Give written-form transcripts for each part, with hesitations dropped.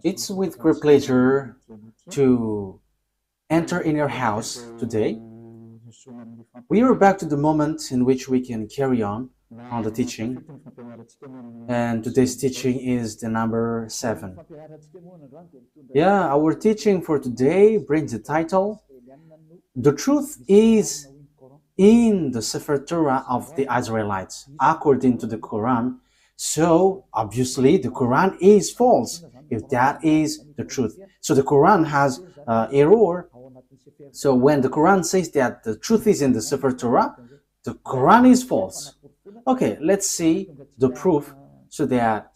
It's with great pleasure to enter in your house today. We are back to the moment in which we can carry on the teaching, and today's teaching is the number 7. Yeah, our teaching for today brings the title, The Truth is in the Sefer Torah of the Israelites, according to the Quran. So, obviously, the Quran is false, if that is the truth. So, the Quran has error. So, when the Quran says that the truth is in the Sefer Torah, the Quran is false. Okay, let's see the proof so that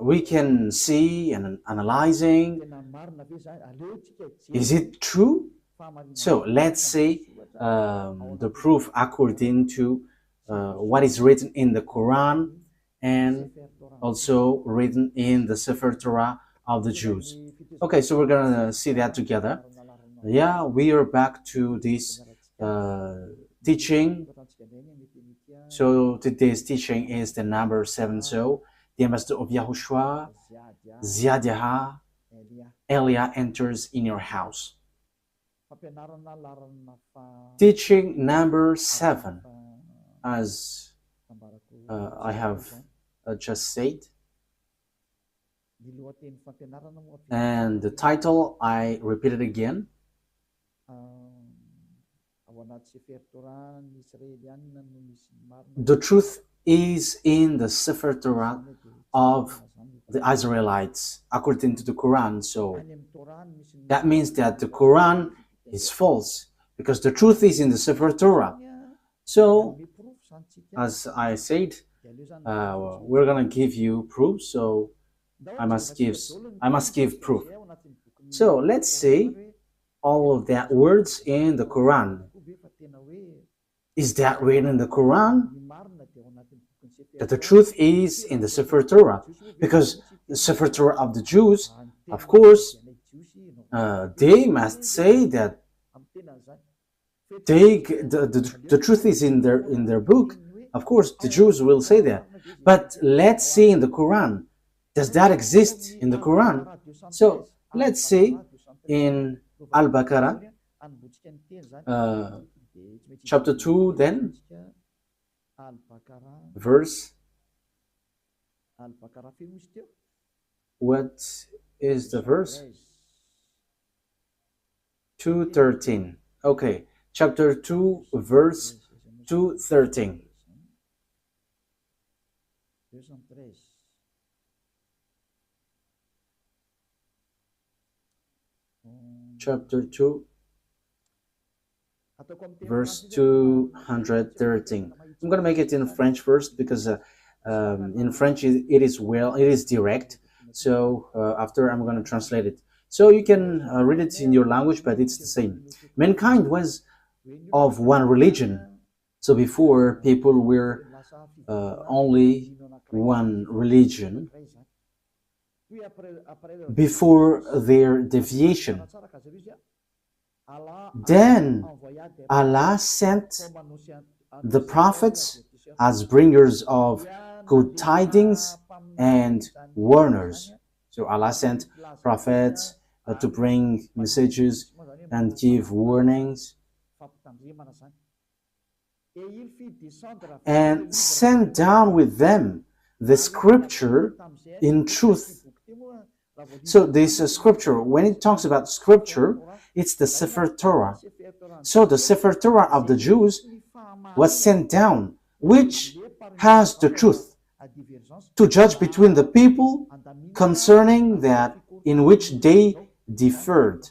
we can see and analyzing, is it true? So let's see the proof according to what is written in the Quran and also written in the Sefer Torah of the Jews. Okay, so we're gonna see that together. Yeah, we are back to this teaching. So today's teaching is the number 7. So the ambassador of YAHOSHUAH, YAHVAH, Elia enters in your house. Teaching number 7, as I have just said, and the title I repeat it again. The truth is in the Sefer Torah of the Israelites, according to the Quran. So that means that the Quran is false, because the truth is in the Sefer Torah. So, as I said, we're gonna give you proof. So I must give proof. So let's see all of that words in the Quran. Is that written in the Quran? That the truth is in the Sefer Torah, because the Sefer Torah of the Jews, of course, they must say that the truth is in their book. Of course, the Jews will say that. But let's see in the Quran. Does that exist in the Quran? So let's see in Al-Baqarah, chapter 2, then, verse, what is the verse? 2:13. Okay, chapter 2, verse 2:13. Chapter 2, verse 213. I'm going to make it in French first, because in French it is direct. So after I'm going to translate it. So you can read it in your language, but it's the same. Mankind was of one religion. So before, people were only one religion before their deviation. Then Allah sent the prophets as bringers of good tidings and warners. So Allah sent prophets to bring messages and give warnings, and sent down with them the scripture in truth. So this scripture, when it talks about scripture, it's the Sefer Torah. So the Sefer Torah of the Jews was sent down, which has the truth to judge between the people concerning that in which they differed.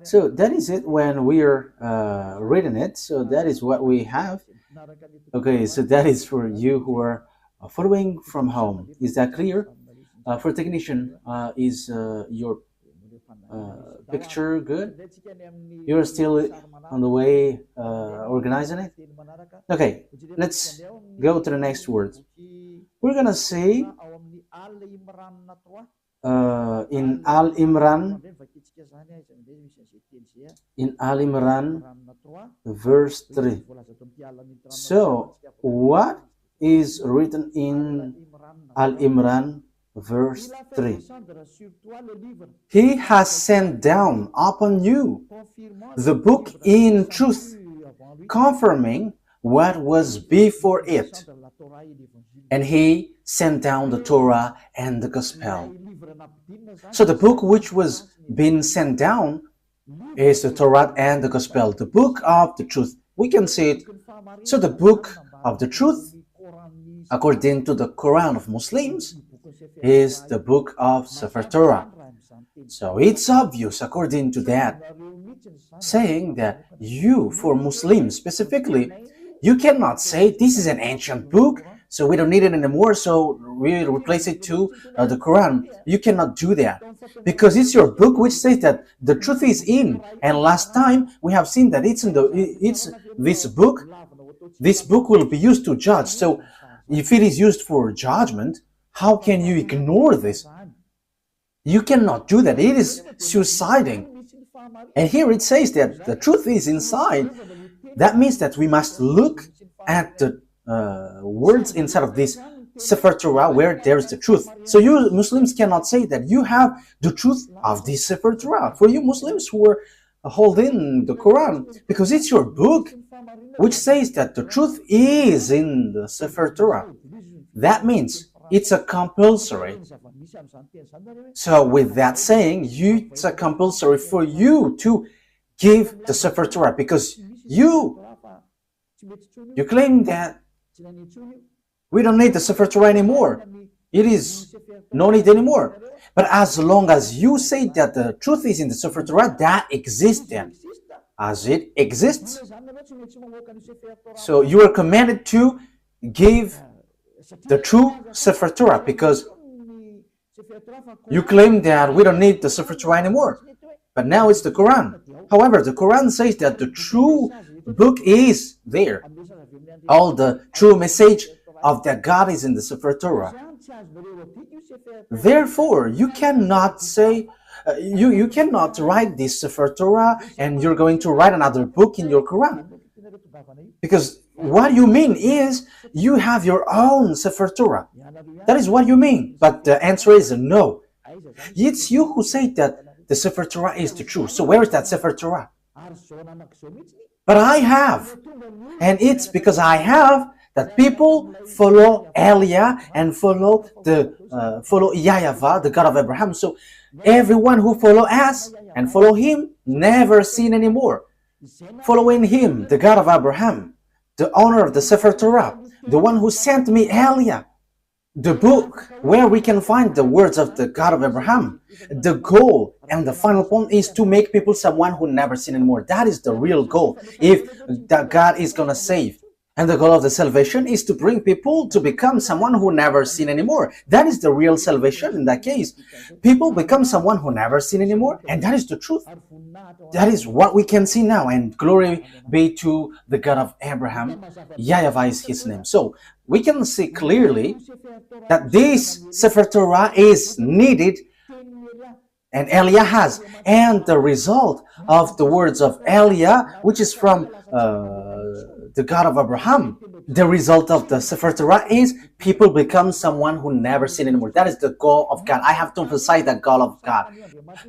So that is it when we are reading it. So that is what we have. Okay, so that is for you who are following from home. Is that clear? For technician, is your picture good? You're still on the way organizing it? Okay, let's go to the next word. We're gonna say in Al-Imran, verse 3. So, what is written in Al-Imran verse 3. He has sent down upon you the book in truth, confirming what was before it. And he sent down the Torah and the Gospel. So the book which was being sent down is the Torah and the Gospel, the book of the truth. We can see it. So the book of the truth, according to the Quran of Muslims, is the book of Sefer Torah. So it's obvious, according to that, saying that you, for Muslims specifically, you cannot say this is an ancient book, so we don't need it anymore, so we replace it to the Quran. You cannot do that, because it's your book which says that the truth is in. And last time we have seen that it's this book. This book will be used to judge. So if it is used for judgment, how can you ignore this? You cannot do that. It is suiciding. And here it says that the truth is inside. That means that we must look at the words inside of this Sefer Torah where there is the truth. So you Muslims cannot say that you have the truth of this Sefer Torah. For you Muslims who are holding the Quran, because it's your book which says that the truth is in the Sefer Torah. That means it's a compulsory. So with that saying, it's a compulsory for you to give the Sefer Torah, because you claim that we don't need the Sefer Torah anymore. It is no need anymore. But as long as you say that the truth is in the Sefer Torah, that exists then, as it exists. So you are commanded to give the true Sefer Torah, because you claim that we don't need the Sefer Torah anymore. But now it's the Quran. However, the Quran says that the true book is there. All the true message of that God is in the Sefer Torah. Therefore, you cannot say, you cannot write this Sefer Torah and you're going to write another book in your Quran. Because what you mean is you have your own Sefer Torah. That is what you mean. But the answer is no. It's you who say that the Sefer Torah is the truth. So where is that Sefer Torah? But I have. And it's because I have that people follow Elia and follow YAHVAH, the God of Abraham. So everyone who follow us and follow him never sin anymore. Following him, the God of Abraham, the owner of the Sefer Torah, the one who sent me Elia, the book where we can find the words of the God of Abraham. The goal and the final point is to make people someone who never sin anymore. That is the real goal, if that God is going to save. And the goal of the salvation is to bring people to become someone who never sin anymore. That is the real salvation in that case. People become someone who never sin anymore, and that is the truth. That is what we can see now, and glory be to the God of Abraham. YAHVAH is his name. So we can see clearly that this Sefer Torah is needed, and Elia has. And the result of the words of Elia, which is from the God of Abraham, the result of the Sefer Torah is people become someone who never sin anymore. That is the goal of God. I have to emphasize that goal of God,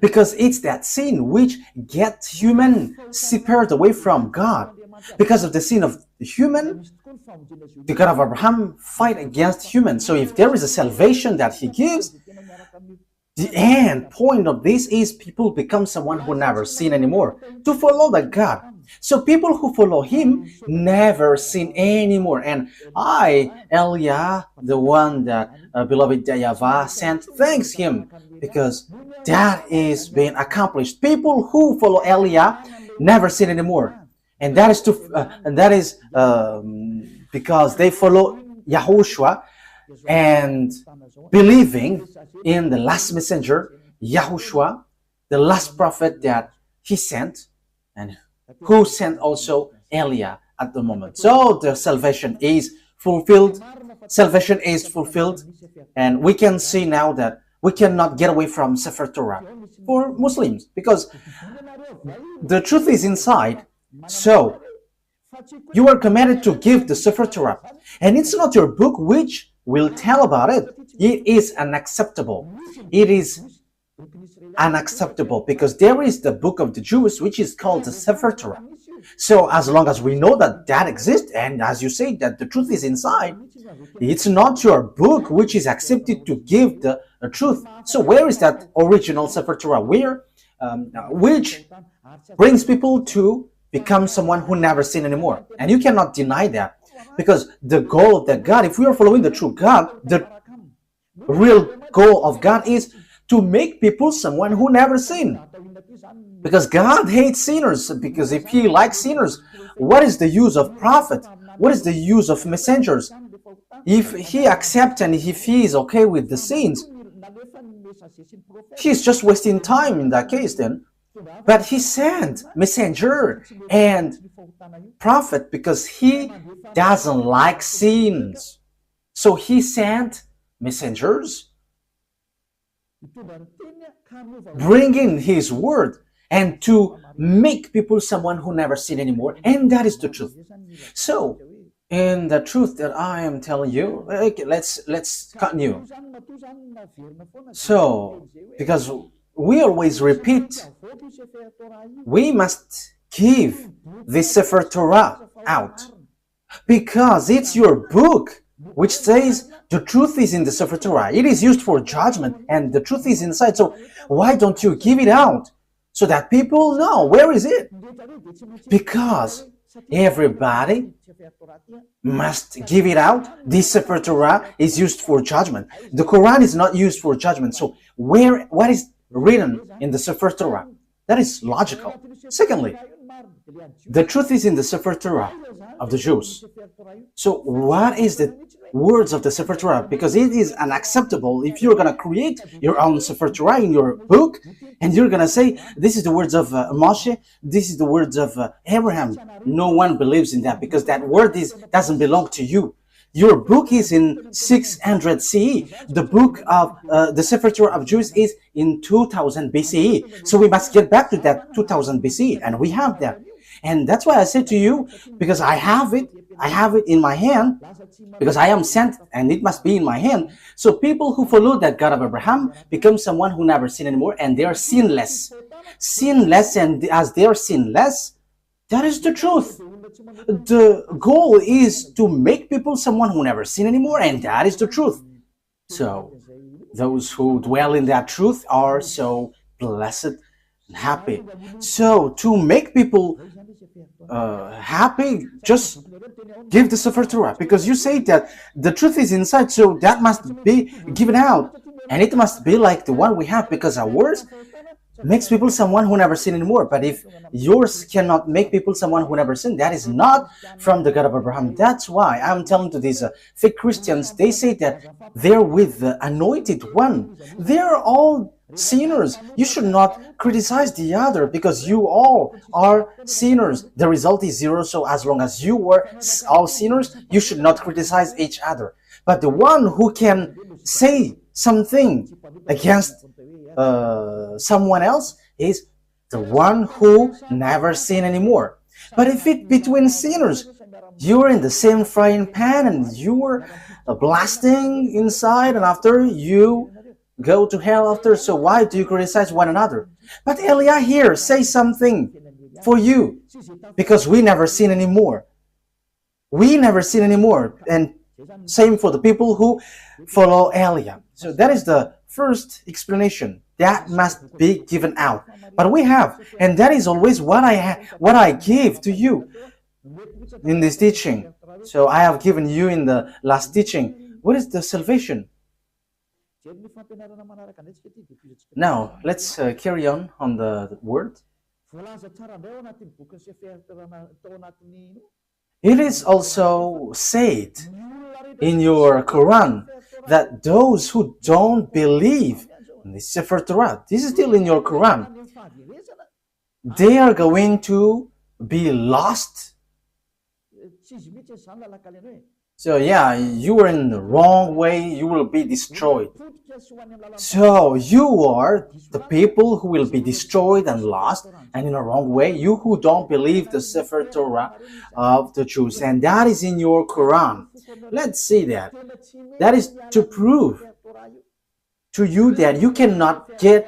because it's that sin which gets human separated away from God. Because of the sin of the human, the God of Abraham fight against humans. So if there is a salvation that he gives, the end point of this is people become someone who never sin anymore, to follow that God. So people who follow him never sin anymore. And I, Elia, the one that beloved YAHVAH sent, thanks him, because that is being accomplished. People who follow Elia never sin anymore. And that is because they follow YAHOSHUAH and believing in the last messenger, YAHOSHUAH, the last prophet that he sent, and who sent also Elia at the moment. So the salvation is fulfilled. Salvation is fulfilled. And we can see now that we cannot get away from Sefer Torah for Muslims, because the truth is inside. So You are commanded to give the Sefer Torah. And it's not your book which will tell about it. It is unacceptable. It is unacceptable because there is the book of the Jews which is called the Sefer Torah. So as long as we know that that exists, and as you say that the truth is inside, it's not your book which is accepted to give the truth. So where is that original Sefer Torah? Where? Which brings people to become someone who never sin anymore. And you cannot deny that. Because the goal of that God, if we are following the true God, the real goal of God is to make people someone who never sin. Because God hates sinners. Because if He likes sinners, what is the use of prophet? What is the use of messengers? If He accepts and if He is okay with the sins, He's just wasting time in that case then. But He sent messenger and prophet because He doesn't like sins. So He sent messengers bringing His word and to make people someone who never sin anymore. And that is the truth. So, in the truth that I am telling you, okay, let's continue. So, because we always repeat, we must give the Sefer Torah out because it's your book which says the truth is in the Sefer Torah. It is used for judgment and the truth is inside. So why don't you give it out so that people know where is it? Because everybody must give it out. This Sefer Torah is used for judgment. The Quran is not used for judgment. So what is written in the Sefer Torah? That is logical. Secondly, the truth is in the Sefer Torah of the Jews. So what is the words of the Sefer Torah? Because it is unacceptable if you're going to create your own Sefer Torah in your book and you're going to say, this is the words of Moshe, this is the words of Abraham. No one believes in that because that word doesn't belong to you. Your book is in 600 CE. The book of the Sefer Torah of Jews is in 2000 BCE. So we must get back to that 2000 BCE, and we have that. And that's why I said to you, because I have it in my hand, because I am sent, and it must be in my hand. So people who follow that God of Abraham become someone who never sin anymore, and they are sinless. Sinless, and as they are sinless, that is the truth. The goal is to make people someone who never sin anymore, and that is the truth. So those who dwell in that truth are so blessed and happy. So to make people happy, just give the Sefer Torah, because you say that the truth is inside, so that must be given out, and it must be like the one we have, because ours makes people someone who never sin anymore. But if yours cannot make people someone who never sin, that is not from the God of Abraham. That's why I'm telling to these fake Christians, they say that they're with the anointed one. They're all sinners. You should not criticize the other because you all are sinners. The result is zero. So as long as you were all sinners, you should not criticize each other. But the one who can say something against someone else is the one who never sin anymore. But if it between sinners, you're in the same frying pan and you're blasting inside, and after you go to hell after, so why do you criticize one another? But Elia here says something for you, because we never sin anymore. We never sin anymore, and same for the people who follow Elia. So that is the first explanation. That must be given out. But we have, and that is always what I give to you in this teaching. So I have given you in the last teaching. What is the salvation? Now, let's carry on the word. It is also said in your Quran that those who don't believe in the Sefer Torah, this is still in your Quran, they are going to be lost. So yeah, you are in the wrong way, you will be destroyed. So you are the people who will be destroyed and lost and in a wrong way, you who don't believe the Sefer Torah of the Jews, and that is in your Quran. Let's see that. That is to prove to you that you cannot get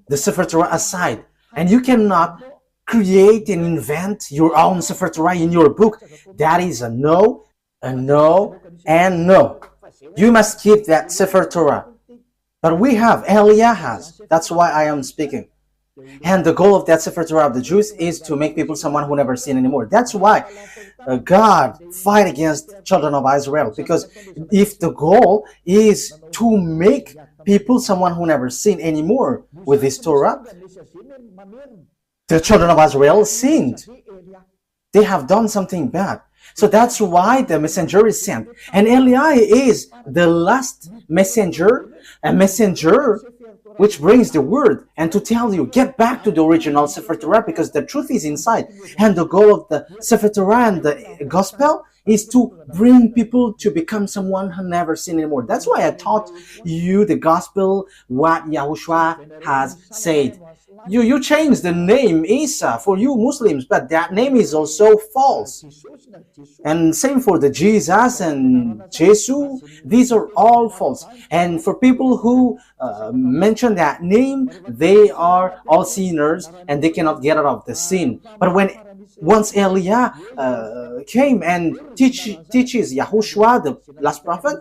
the Sefer Torah aside, and you cannot create and invent your own Sefer Torah in your book. That is a no, and no. You must keep that Sefer Torah. But we have, Eliah has. That's why I am speaking. And the goal of that Sefer Torah of the Jews is to make people someone who never sin anymore. That's why God fight against children of Israel. Because if the goal is to make people someone who never sin anymore with this Torah, the children of Israel sinned. They have done something bad. So that's why the messenger is sent. And Eliah is the last messenger, a messenger which brings the word and to tell you, get back to the original Sefer Torah because the truth is inside. And the goal of the Sefer Torah and the gospel is to bring people to become someone who never sinned anymore. That's why I taught you the gospel, what YAHOSHUAH has said. You change the name Isa for you Muslims, but that name is also false. And same for the Jesus and Jesus, these are all false. And for people who mention that name, they are all sinners and they cannot get out of the sin. But once Eliah came and teaches YAHOSHUAH, the last prophet,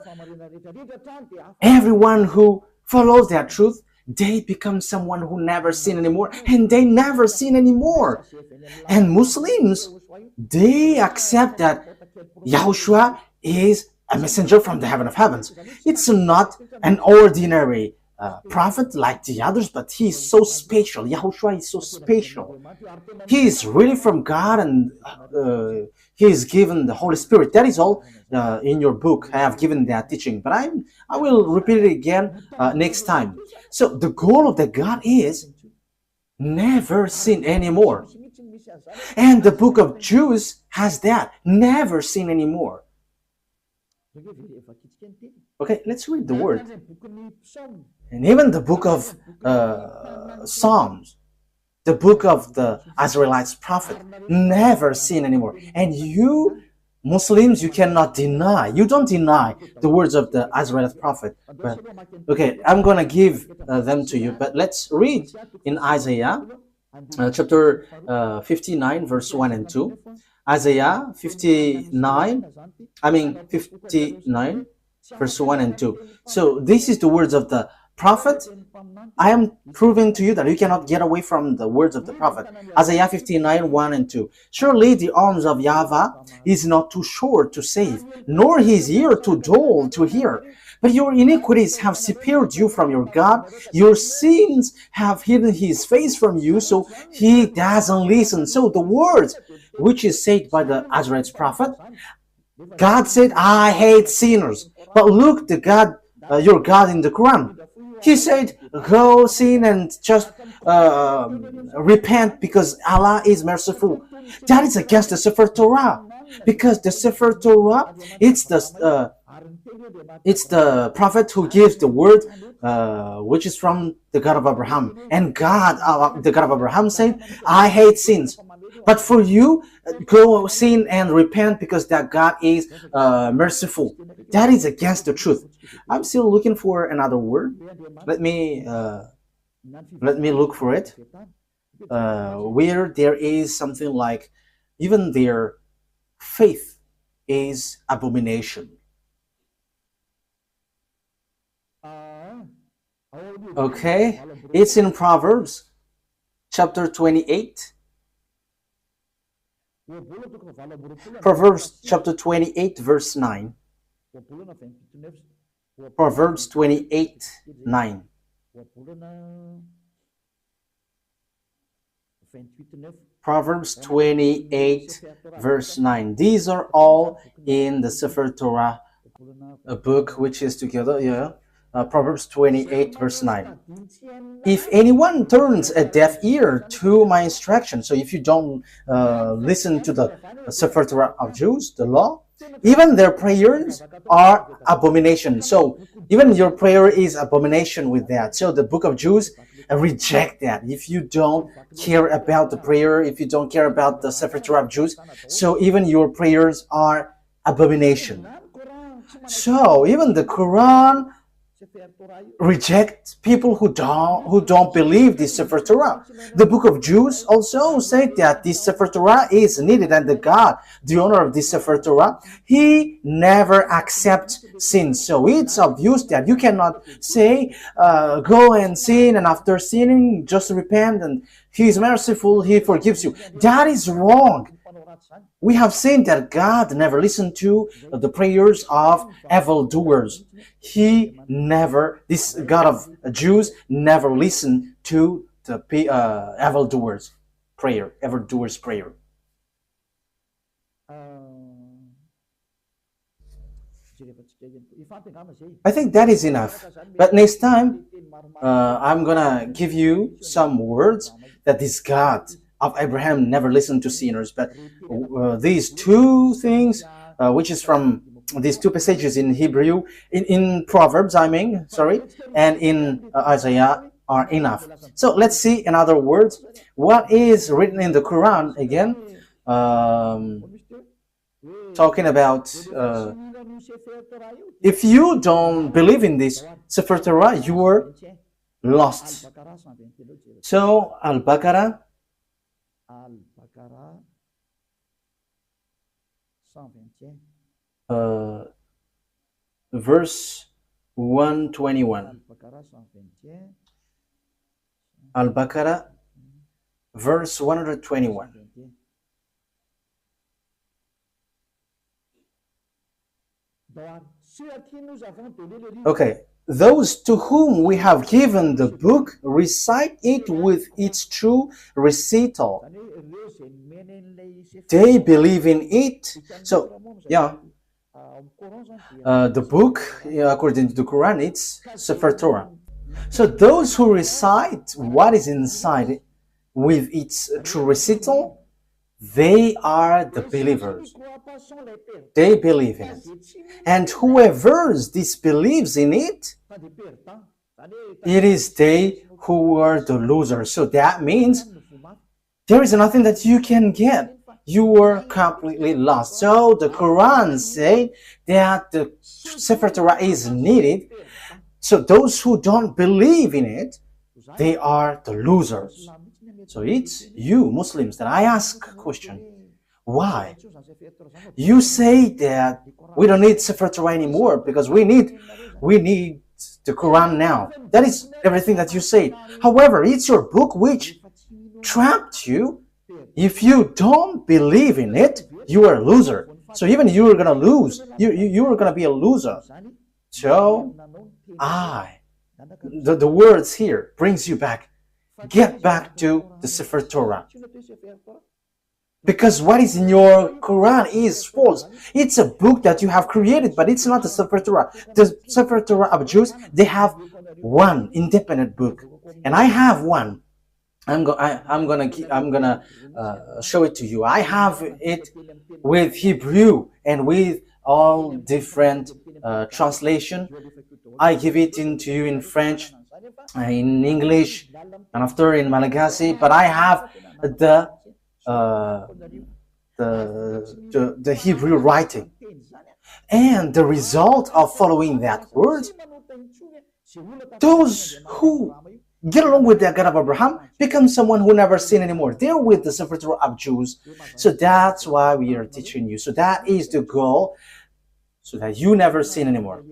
everyone who follows that truth, they become someone who never sin anymore, and they never sin anymore. And Muslims, they accept that YAHOSHUAH is a messenger from the heaven of heavens. It's not an ordinary prophet like the others, but he is so special. YAHOSHUAH is so special. He is really from God, and he is given the Holy Spirit. That is all in your book. I have given that teaching, but I will repeat it again next time. So the goal of the God is never sin anymore. And the book of Jews has that, never sin anymore. Okay, let's read the word. And even the book of Psalms, the book of the Israelites prophet, never sin anymore. And you Muslims, you cannot deny. You don't deny the words of the Israelite prophet. But okay, I'm gonna give them to you. But let's read in Isaiah chapter 59, verse 1 and 2. Isaiah 59, verse 1 and 2. So this is the words of the prophet. I am proving to you that you cannot get away from the words of the prophet. Isaiah 59, 1 and 2. Surely the arms of YAHVAH is not too short to save, nor his ear too dull to hear. But your iniquities have separated you from your God. Your sins have hidden his face from you, so he doesn't listen. So the words which is said by the Israelite prophet, God said, I hate sinners. But look, the God, your God in the Quran, he said, go sin and just repent because Allah is merciful. That is against the Sefer Torah. Because the Sefer Torah, it's the prophet who gives the word which is from the God of Abraham. And God, the God of Abraham said, I hate sins. But for you, go sin and repent because that God is merciful. That is against the truth. I'm still looking for another word. Let me look for it. Where there is something like, even their faith is abomination. Okay, it's in Proverbs chapter 28. Proverbs chapter 28, verse 9. Proverbs 28, 9. Proverbs 28, verse 9. These are all in the Sefer Torah, a book which is together, Proverbs 28, verse 9. If anyone turns a deaf ear to my instruction, so if you don't listen to the Sefer Torah of Jews, the law, Even their prayers are abomination. So even your prayer is abomination with that. So the book of Jews reject that. If you don't care about the prayer, if you don't care about the Sefer Torah of Jews, so even your prayers are abomination. So even the Quran reject people who don't believe this Sefer Torah. The book of Jews also say that this Sefer Torah is needed, and the God, the owner of this Sefer Torah, he never accepts sin. So it's obvious that you cannot say go and sin, and after sinning just repent and he is merciful, he forgives you. That is wrong. We have seen that God never listened to the prayers of evildoers. This God of Jews never listened to the evildoers' prayer. I think that is enough. But next time, I'm gonna give you some words that this God of Abraham never listened to sinners. But these two things, which is from these two passages in Hebrew, in Proverbs, and in Isaiah, are enough. So let's see, in other words, what is written in the Quran again, talking about if you don't believe in this Sefer Torah, you are lost. So Al-Baqarah, verse 121. Al-Baqarah, verse 121. Okay, those to whom we have given the book recite it with its true recital. They believe in it. So, the book, according to the Quran, it's Sefer Torah. So those who recite what is inside it with its true recital, they are the believers. They believe in it. And whoever disbelieves in it, it is they who are the losers. So that means there is nothing that you can get. You are completely lost. So the Quran says that the Sefer Torah is needed. So those who don't believe in it, they are the losers. So it's you Muslims that I ask a question. Why? You say that we don't need Sefer Torah anymore because we need the Quran now. That is everything that you say. However, it's your book which trapped you. If you don't believe in it, you are a loser. So even you are gonna lose. You are gonna be a loser. So the words here brings you back. Get back to the Sefer Torah. Because what is in your Quran is false. It's a book that you have created, but it's not the Sefer Torah. The Sefer Torah of Jews, they have one independent book, and I have one. I'm gonna show it to you. I have it with Hebrew and with all different translation. I give it to you in French, in English, and after in Malagasy. But I have the Hebrew writing, and the result of following that word, those who get along with the God of Abraham become someone who never sin anymore. They're with the Sefer Torah of Jews. So that's why we are teaching you. So that is the goal, so that you never sin anymore.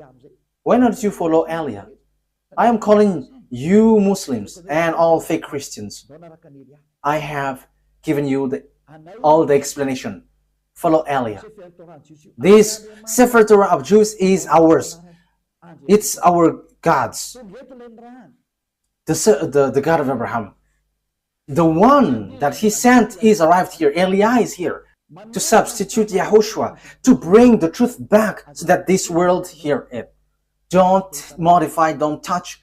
Why not you follow Elia? I am calling you Muslims and all fake Christians. I have given you all the explanation. Follow Elia. This Sefer Torah of Jews is ours. It's our God's. The God of Abraham. The one that he sent is arrived here. Elia is here to substitute YAHOSHUAH, to bring the truth back so that this world hear it. Don't modify, don't touch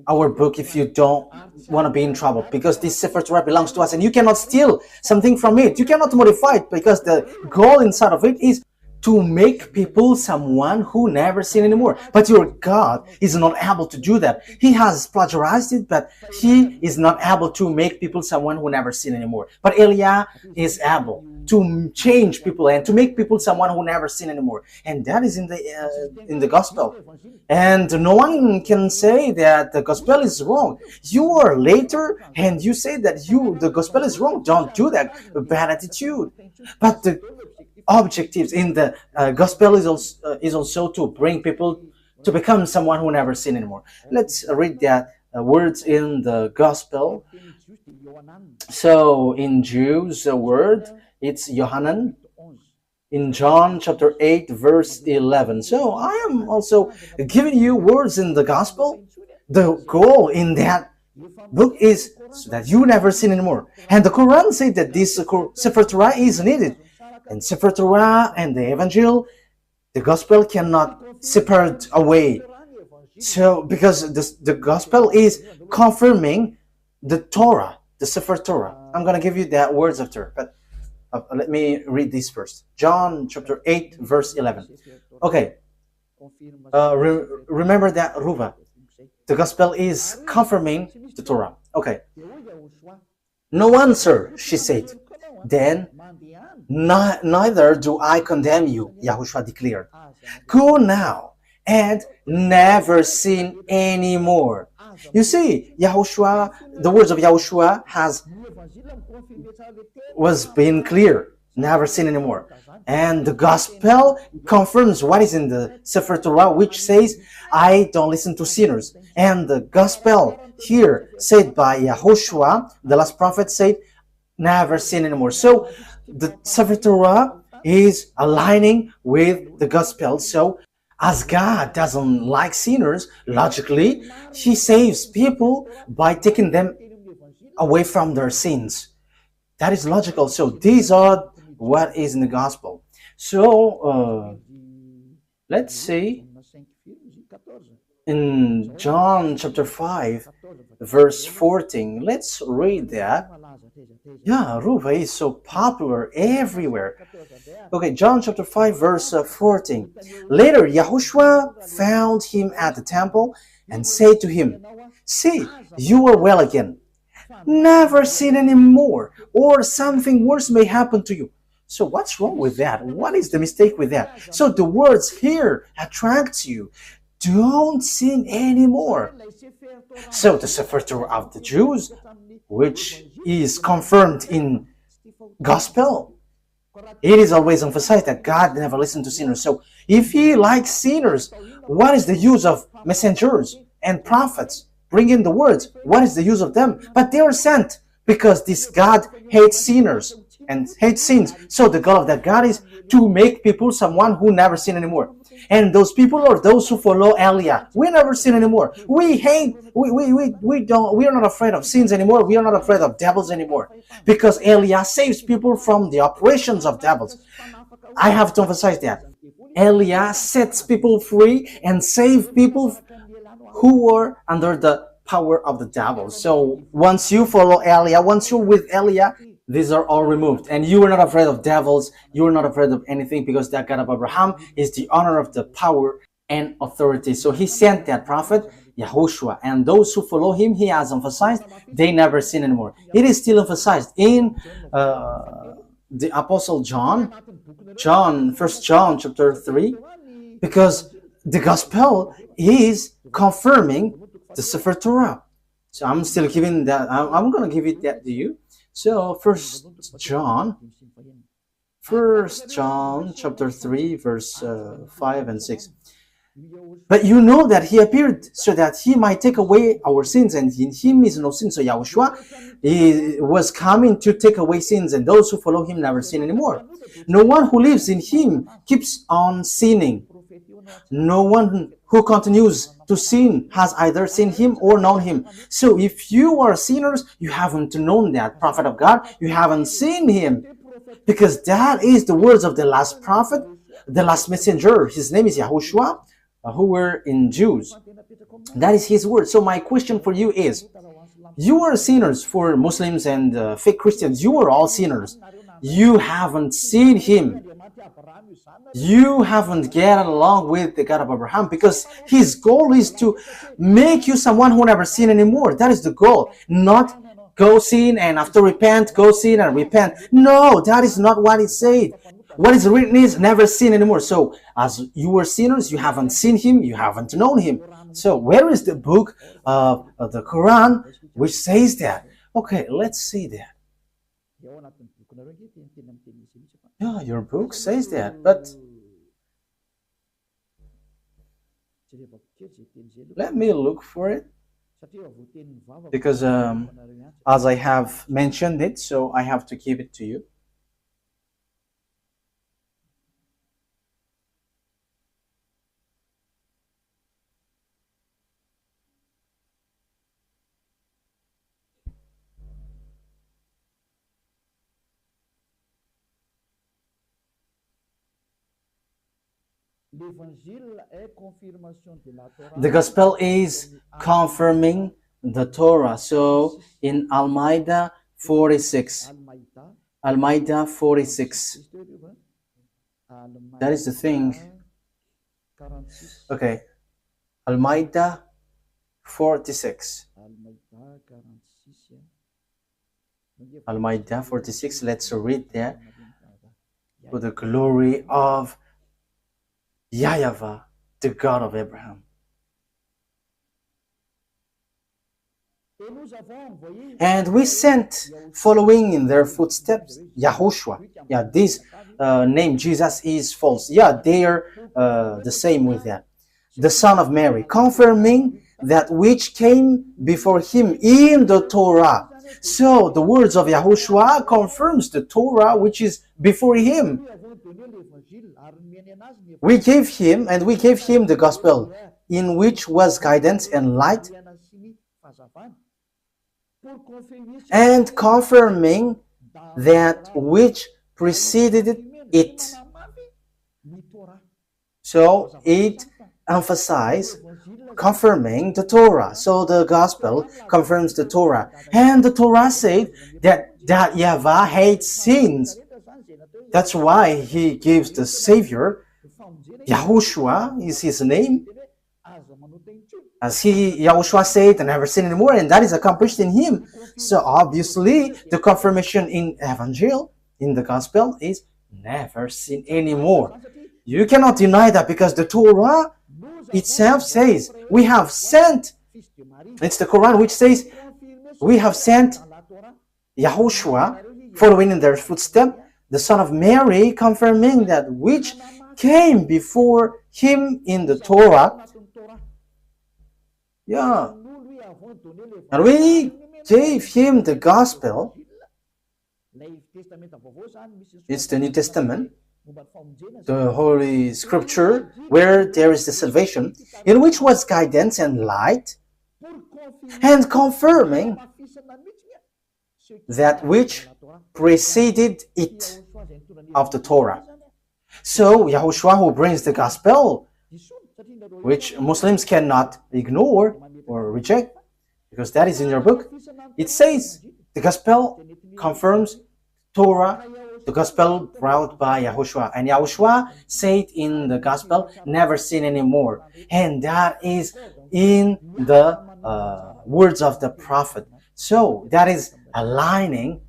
our book if you don't want to be in trouble, because this Sefer Torah belongs to us and you cannot steal something from it. You cannot modify it, because the goal inside of it is to make people someone who never sin anymore. But your God is not able to do that. He has plagiarized it, but he is not able to make people someone who never sin anymore. But Eliah is able to change people and to make people someone who never sin anymore. And that is in the gospel. And no one can say that the gospel is wrong. You are later and you say that the gospel is wrong. Don't do that. A bad attitude. But the objectives in the gospel is also to bring people to become someone who never sin anymore. Let's read that words in the gospel. So in Jews, the word, it's Yohanan. In John chapter 8 verse 11. So I am also giving you words in the gospel. The goal in that book is so that you never sin anymore. And the Quran said that this Sefer Torah is needed. And Sefer Torah and the Evangel, the gospel cannot separate away. So because the gospel is confirming the Torah, the Sefer Torah. I'm going to give you that words after, but let me read this first. John chapter 8 verse 11. Okay. Remember that, Ruva. The gospel is confirming the Torah. Okay. No answer, she said. Then, neither do I condemn you, YAHOSHUAH declared. Go now and never sin anymore. You see, YAHOSHUAH, the words of YAHOSHUAH was being clear. Never sin anymore. And the gospel confirms what is in the Sefer Torah, which says, I don't listen to sinners. And the gospel here said by YAHOSHUAH, the last prophet, said, never sin anymore. So the Sefer Torah is aligning with the gospel. So as God doesn't like sinners, logically, he saves people by taking them away from their sins. That is logical. So these are what is in the gospel. So let's see in John chapter 5 verse 14. Let's read that. Yeah, Ruva is so popular everywhere. Okay, John chapter 5 verse 14. Later, YAHOSHUAH found him at the temple and said to him, see, you are well again. Never sin anymore, or something worse may happen to you. So what's wrong with that? What is the mistake with that? So the words here attract you. Don't sin anymore. So the Sefer Torah of the Jews, which is confirmed in gospel, it is always emphasized that God never listened to sinners. So if he likes sinners, what is the use of messengers and prophets bringing the words? What is the use of them? But they are sent because this God hates sinners and hates sins. So the goal of that God is to make people someone who never sin anymore. And those people are those who follow Eliah. We never sin anymore. We are not afraid of sins anymore. We are not afraid of devils anymore. Because Eliah saves people from the operations of devils. I have to emphasize that. Eliah sets people free and saves people who are under the power of the devil. So once you follow Eliah, once you're with Eliah, these are all removed. And you are not afraid of devils. You are not afraid of anything because that God of Abraham is the honor of the power and authority. So he sent that prophet, YAHOSHUAH. And those who follow him, he has emphasized, they never sin anymore. It is still emphasized in the Apostle John, 1 John chapter 3, because the gospel is confirming the Sefer Torah. So I'm still giving that, I'm going to give it that to you. So 1 John chapter 3 verse 5 and 6. But you know that he appeared so that he might take away our sins, and in him is no sin. So YAHOSHUAH was coming to take away sins, and those who follow him never sin anymore. No one who lives in him keeps on sinning. No one who continues to sin has either seen him or known him. So if you are sinners, you haven't known that prophet of God. You haven't seen him. Because that is the words of the last prophet, the last messenger. His name is YAHOSHUAH, who were in Jews. That is his word. So my question for you is, you are sinners. For Muslims and fake Christians, you are all sinners. You haven't seen him. You haven't gotten along with the God of Abraham, because his goal is to make you someone who never sin anymore. That is the goal. Not go sin and after repent, go sin and repent. No, that is not what it said. What is written is never sin anymore. So as you were sinners, you haven't seen him, you haven't known him. So where is the book of the Quran which says that? Okay, let's see that. Yeah, your book says that, but let me look for it, because as I have mentioned it, so I have to give it to you. The gospel is confirming the Torah. So in Al-Ma'idah 46, Al-Ma'idah 46, that is the thing. Okay, Al-Ma'idah 46. Al-Ma'idah 46, let's read that. For the glory of YAHVAH, the God of Abraham. And we sent, following in their footsteps, YAHOSHUAH. Yeah, this name Jesus is false. Yeah, they are the same with that. The son of Mary, confirming that which came before him in the Torah. So the words of YAHOSHUAH confirms the Torah which is before him. We gave him the gospel, in which was guidance and light, and confirming that which preceded it. So it emphasizes confirming the Torah. So the gospel confirms the Torah. And the Torah said that YAHVAH hates sins. That's why he gives the Savior. YAHOSHUAH is his name. As YAHOSHUAH said, I never sin anymore, and that is accomplished in him. So obviously, the confirmation in Evangel, in the Gospel, is never sin anymore. You cannot deny that, because the Torah itself says, we have sent, it's the Quran which says, we have sent YAHOSHUAH, following in their footsteps, the son of Mary, confirming that which came before him in the Torah. Yeah. And we gave him the gospel. It's the New Testament, the Holy Scripture, where there is the salvation, in which was guidance and light, and confirming that which preceded it of the Torah. So YAHOSHUAH, who brings the gospel, which Muslims cannot ignore or reject, because that is in your book, it says the gospel confirms Torah, the gospel brought by YAHOSHUAH. And YAHOSHUAH said in the gospel, never sin anymore. And that is in the words of the prophet. So that is aligning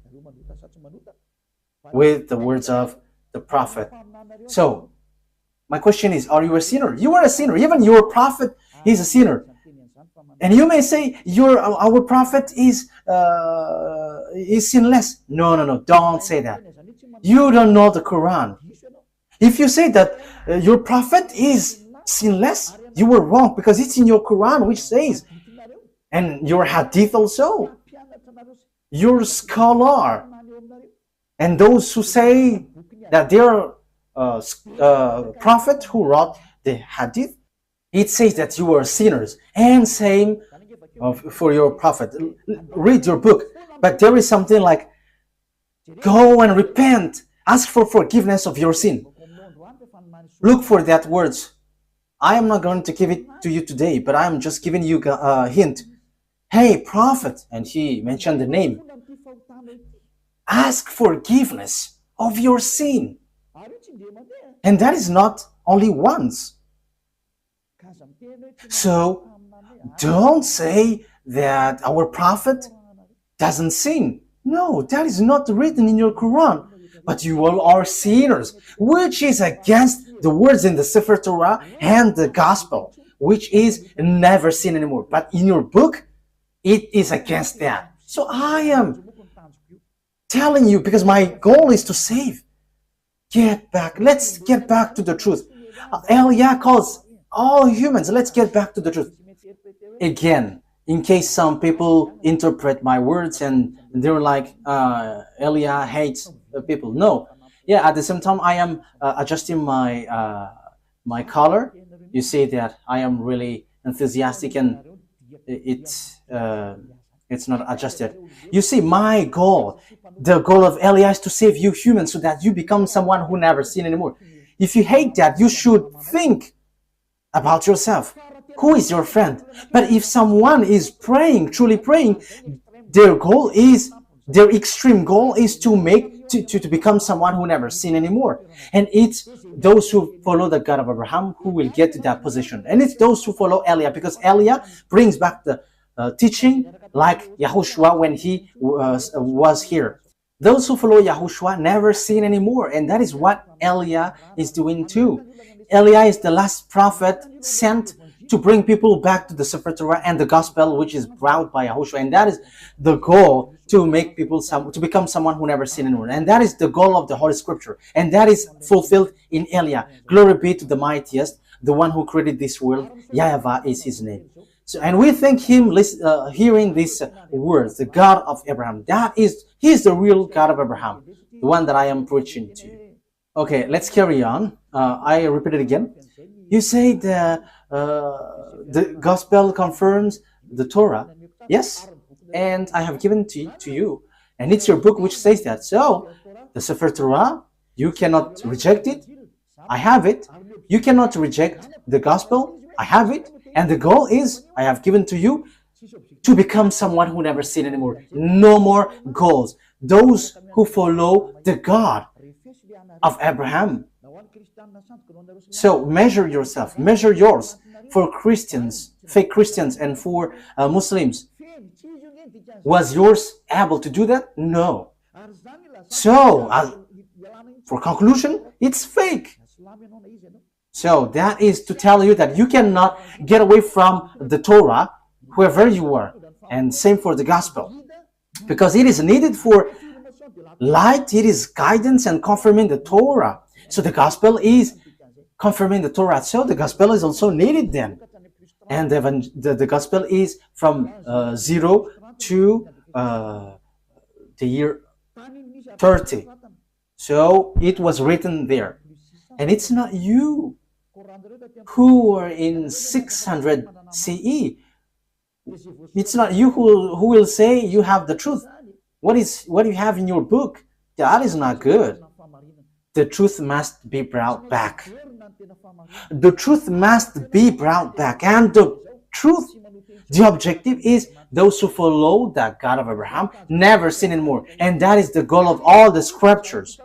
with the words of the prophet. So my question is, are you a sinner? You are a sinner. Even your prophet is a sinner. And you may say, our prophet is sinless. No, don't say that. You don't know the Quran. If you say that your prophet is sinless, you were wrong, because it's in your Quran which says, and your hadith also, your scholar, and those who say that they are prophet who wrote the hadith, it says that you are sinners. And same for your prophet. Read your book. But there is something like, go and repent, ask for forgiveness of your sin. Look for that words. I am not going to give it to you today, but I am just giving you a hint. Hey, prophet, and he mentioned the name. Ask forgiveness of your sin. And that is not only once. So don't say that our prophet doesn't sin. No, that is not written in your Quran. But you all are sinners, which is against the words in the Sefer Torah and the Gospel, which is never sin anymore. But in your book, it is against that. So I am telling you, because my goal is to save. Get back. Let's get back to the truth. Eliah calls all humans. Let's get back to the truth. Again, in case some people interpret my words and they're like, Eliah hates people. No. Yeah, at the same time, I am adjusting my my color. You see that I am really enthusiastic and it's not adjusted. You see, my goal, the goal of Eliah is to save you humans so that you become someone who never sin anymore. If you hate that, you should think about yourself. Who is your friend? But if someone is praying, truly praying, their goal is, their extreme goal is to make, to become someone who never sin anymore. And it's those who follow the God of Abraham who will get to that position. And it's those who follow Eliah, because Eliah brings back the teaching like YAHOSHUAH when he was here. Those who follow YAHOSHUAH never sin anymore. And that is what Eliah is doing too. Eliah is the last prophet sent to bring people back to the Sefer Torah and the Gospel, which is brought by YAHOSHUAH. And that is the goal, to make people to become someone who never sinned anymore. And that is the goal of the Holy Scripture. And that is fulfilled in Eliah. Glory be to the mightiest, the one who created this world. YAHVAH is his name. So, and we thank him hearing these words, the God of Abraham. He is the real God of Abraham, the one that I am preaching to you. Okay, let's carry on. I repeat it again. You say the Gospel confirms the Torah. Yes, and I have given to you. And it's your book which says that. So, the Sefer Torah, you cannot reject it. I have it. You cannot reject the Gospel. I have it. And the goal is, I have given to you, to become someone who never sin anymore. No more goals. Those who follow the God of Abraham. So measure yourself, measure yours. For Christians, fake Christians, and for Muslims, was yours able to do that? No. So, for conclusion, it's fake. So that is to tell you that you cannot get away from the Torah, whoever you are. And same for the Gospel. Because it is needed for light, it is guidance and confirming the Torah. So the Gospel is confirming the Torah. So the Gospel is also needed then. And the Gospel is from 0 to the year 30. So it was written there. And it's not you who are in 600 CE. It's not you who will say you have the truth. What you have in your book, that is not good. The truth must be brought back. The truth must be brought back. And the truth, the objective is those who follow the God of Abraham never sin anymore. And that is the goal of all the scriptures.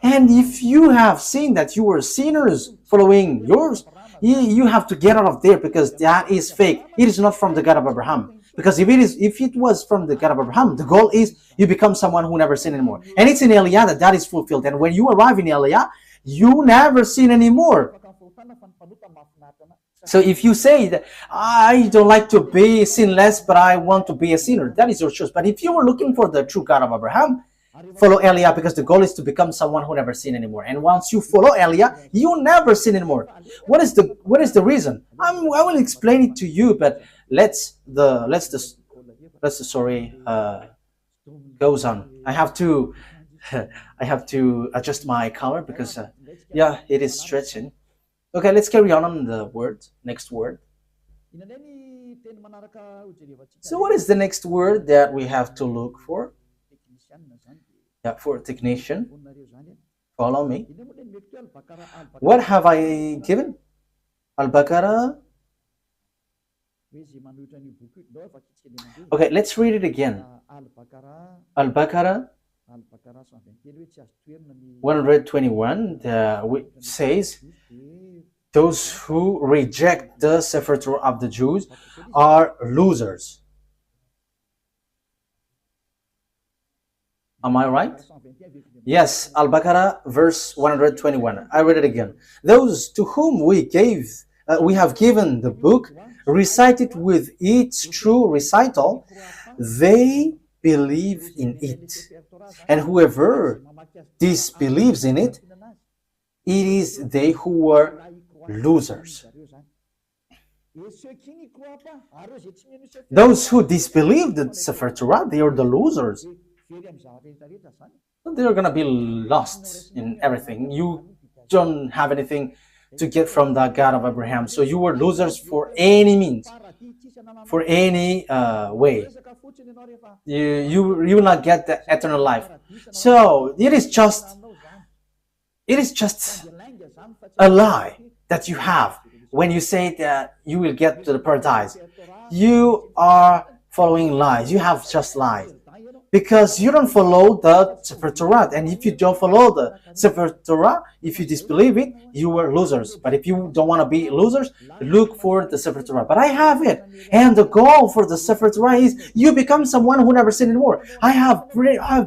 And if you have seen that you were sinners following yours, you have to get out of there, because that is fake. It is not from the God of Abraham. Because if it was from the God of Abraham, the goal is you become someone who never sin anymore. And it's in Eliah that is fulfilled. And when you arrive in Eliah, you never sin anymore. So if you say that I don't like to be sinless, but I want to be a sinner, that is your choice. But if you were looking for the true God of Abraham, follow Eliah, because the goal is to become someone who never sin anymore. And once you follow Eliah, you never sin anymore. What is the reason? I will explain it to you, but let's the story goes on. I have to adjust my color because yeah, it is stretching. Okay, let's carry on the word. Next word. So what is the next word that we have to look for? Yeah, for technician. Follow me. What have I given? Al-Baqarah. Okay, let's read it again. Al-Baqarah 121 says, those who reject the Sefer Torah of the Jews are losers. Am I right? Yes, Al-Baqarah verse 121. I read it again. Those to whom we have given the book, recite it with its true recital, they believe in it. And whoever disbelieves in it, it is they who were losers. Those who disbelieve the Sefer Torah, they are the losers. They're going to be lost in everything. You don't have anything to get from the God of Abraham. So you were losers for any means, for any way. You will not get the eternal life. So it is just a lie that you have when you say that you will get to the paradise. You are following lies. You have just lies. Because you don't follow the Sefer Torah. And if you don't follow the Sefer Torah, if you disbelieve it, you were losers. But if you don't want to be losers, look for the Sefer Torah. But I have it. And the goal for the Sefer Torah is you become someone who never sinned anymore. I have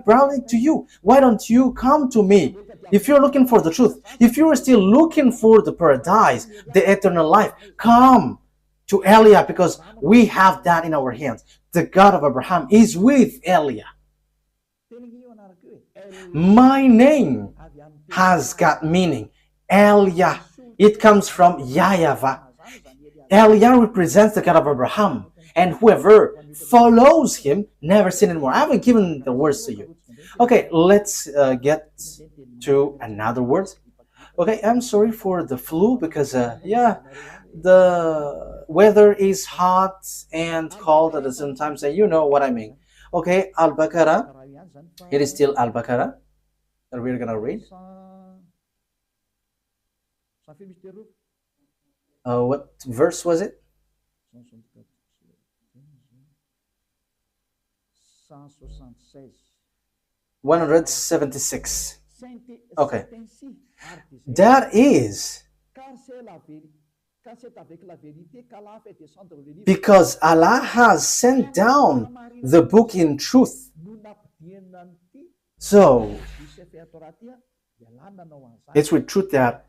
brought it to you. Why don't you come to me? If you're looking for the truth, if you're still looking for the paradise, the eternal life, come to Eliah, because we have that in our hands. The God of Abraham is with Eliah. My name has got meaning. Eliah. It comes from YAHVAH. Eliah represents the God of Abraham. And whoever follows him never sin anymore. I haven't given the words to you. Okay, let's get to another word. Okay, I'm sorry for the flu because, the weather is hot and cold at the same time. So you know what I mean. Okay, Al-Baqarah. It is still Al-Baqarah that we're going to read. What verse was it? 176. Okay. That is because Allah has sent down the book in truth. So, it's with truth that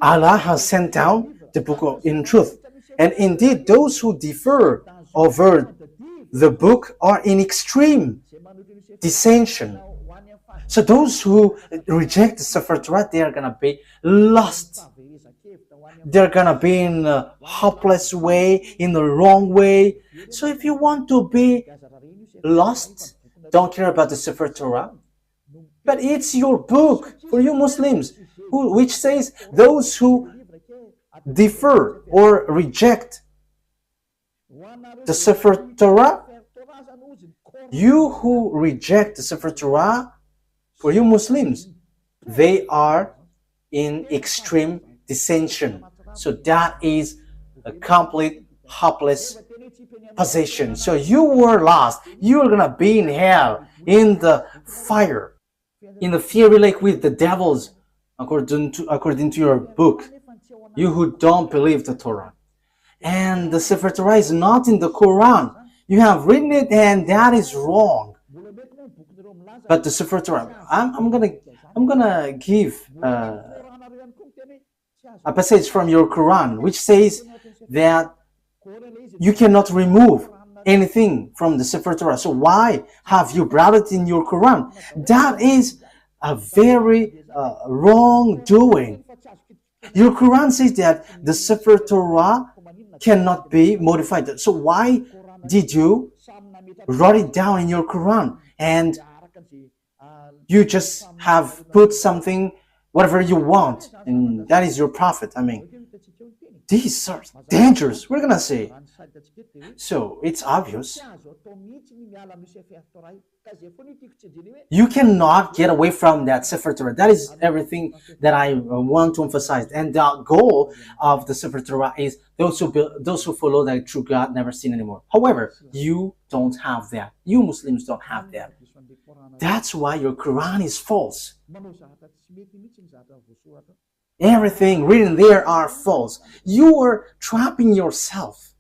Allah has sent down the book in truth. And indeed, those who differ over the book are in extreme dissension. So those who reject the Sefer Torah, they are going to be lost. They're going to be in a hopeless way, in the wrong way. So if you want to be lost, don't care about the Sefer Torah. But it's your book for you Muslims, which says those who differ or reject the Sefer Torah, you who reject the Sefer Torah, for you Muslims, they are in extreme dissension. So that is a complete hopeless position. So you were lost. You are going to be in hell, in the fire, in the fiery lake with the devils, according to your book, you who don't believe the Torah. And the Sefer Torah is not in the Quran. You have written it and that is wrong. But the Sefer Torah, I'm gonna give a passage from your Quran which says that you cannot remove anything from the Sefer Torah. So why have you brought it in your Quran? That is a very wrong doing. Your Quran says that the Sefer Torah cannot be modified. So why did you write it down in your Quran and you just have put something, whatever you want, and that is your prophet? I mean, these are dangerous, we're gonna say. So it's obvious. You cannot get away from that Sefer Torah. That is everything that I want to emphasize. And the goal of the Sefer Torah is those who follow the true God never sin anymore. However, you don't have that. You Muslims don't have that. That's why your Quran is false. Everything written there are false. You are trapping yourself.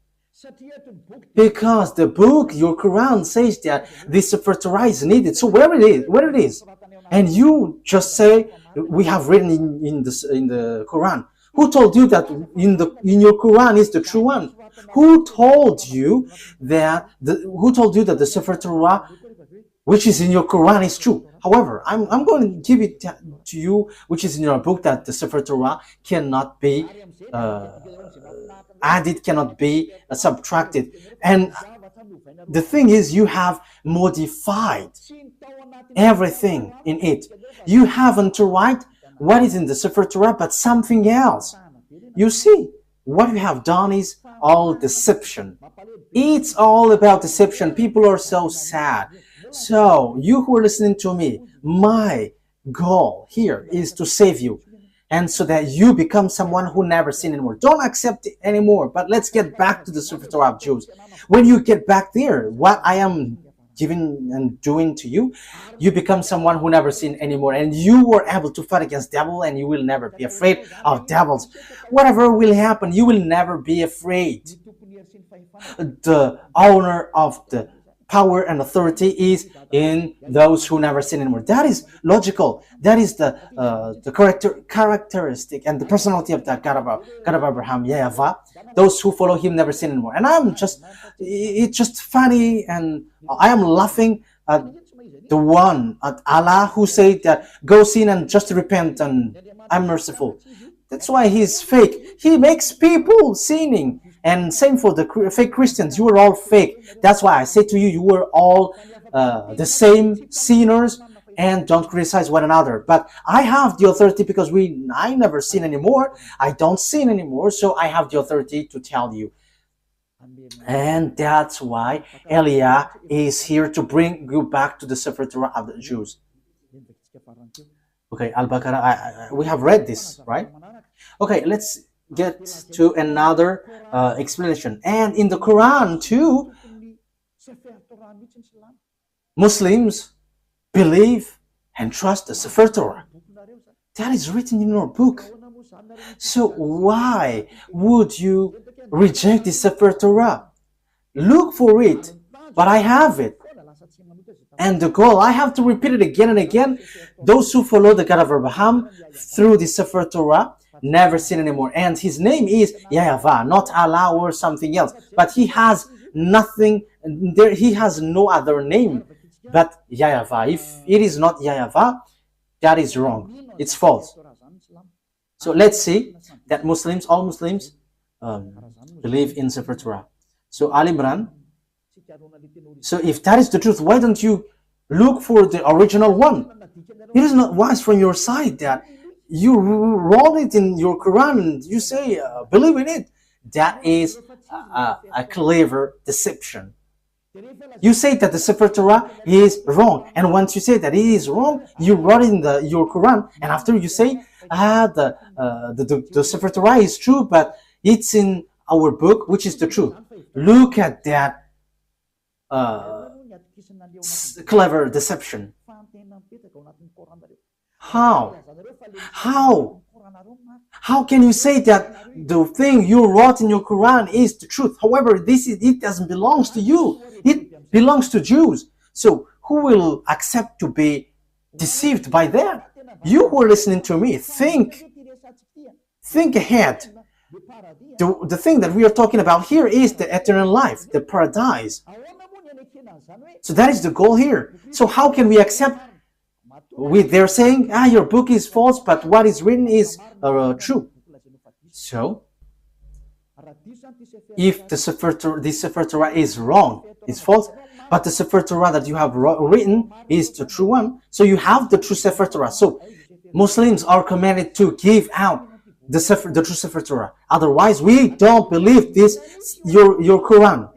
Because the book, your Quran, says that this Sefer Torah is needed. So where it is, and you just say we have written in the Quran. Who told you that in your Quran is the true one? Who told you that the Sefer Torah, which is in your Quran, is true? However, I'm going to give it to you, which is in your book, that the Sefer Torah cannot be added, cannot be subtracted. And the thing is, you have modified everything in it. You haven't to write what is in the Sefer Torah, but something else. You see, what you have done is all deception. It's all about deception. People are so sad. So, you who are listening to me, my goal here is to save you, and so that you become someone who never sin anymore. Don't accept it anymore. But let's get back to the Sefer Torah of Jews. When you get back there, what I am giving and doing to you, you become someone who never sin anymore, and you were able to fight against devil, and you will never be afraid of devils. Whatever will happen, you will never be afraid. The owner of the power and authority is in those who never sin anymore. That is logical. That is the characteristic and the personality of that God of Abraham, YAHVAH. Those who follow him never sin anymore. And it's just funny, and I am laughing at the one, at Allah, who said that go sin and just repent and I'm merciful. That's why he's fake. He makes people sinning. And same for the fake Christians. You are all fake. That's why I say to you, you are all the same sinners, and don't criticize one another. But I have the authority because I never sin anymore. I don't sin anymore, so I have the authority to tell you. And that's why Elia is here to bring you back to the Sefer Torah of the Jews. Okay, Al-Baqarah, we have read this, right? Okay, let's get to another explanation. And in the Quran too, Muslims believe and trust the Sefer Torah. That is written in your book. So why would you reject the Sefer Torah? Look for it, but I have it. And the goal, I have to repeat it again and again. Those who follow the God of Abraham through the Sefer Torah never sin anymore. And his name is YAHVAH, not Allah or something else. But he has nothing, he has no other name but YAHVAH. If it is not YAHVAH, that is wrong. It's false. So let's see that all Muslims believe in Sefer Torah. So Al Imran. So if that is the truth, why don't you look for the original one? It is not wise from your side that you roll it in your Quran and you say, believe in it. That is a clever deception. You say that the Sefer Torah is wrong, and once you say that it is wrong, you wrote in your Quran, and after you say, the Sefer Torah is true, but it's in our book, which is the truth. Look at that clever deception. How can you say that the thing you wrote in your Quran is the truth? However, it doesn't belong to you. It belongs to Jews. So who will accept to be deceived by that? You who are listening to me, think ahead. The thing that we are talking about here is the eternal life, the paradise. So that is the goal here. So how can we accept? They're saying, your book is false, but what is written is true. So, if the Sefer Torah is wrong, is false, but the Sefer Torah that you have written is the true one, so you have the true Sefer Torah. So, Muslims are commanded to give out the true Sefer Torah. Otherwise, we don't believe this, your Quran.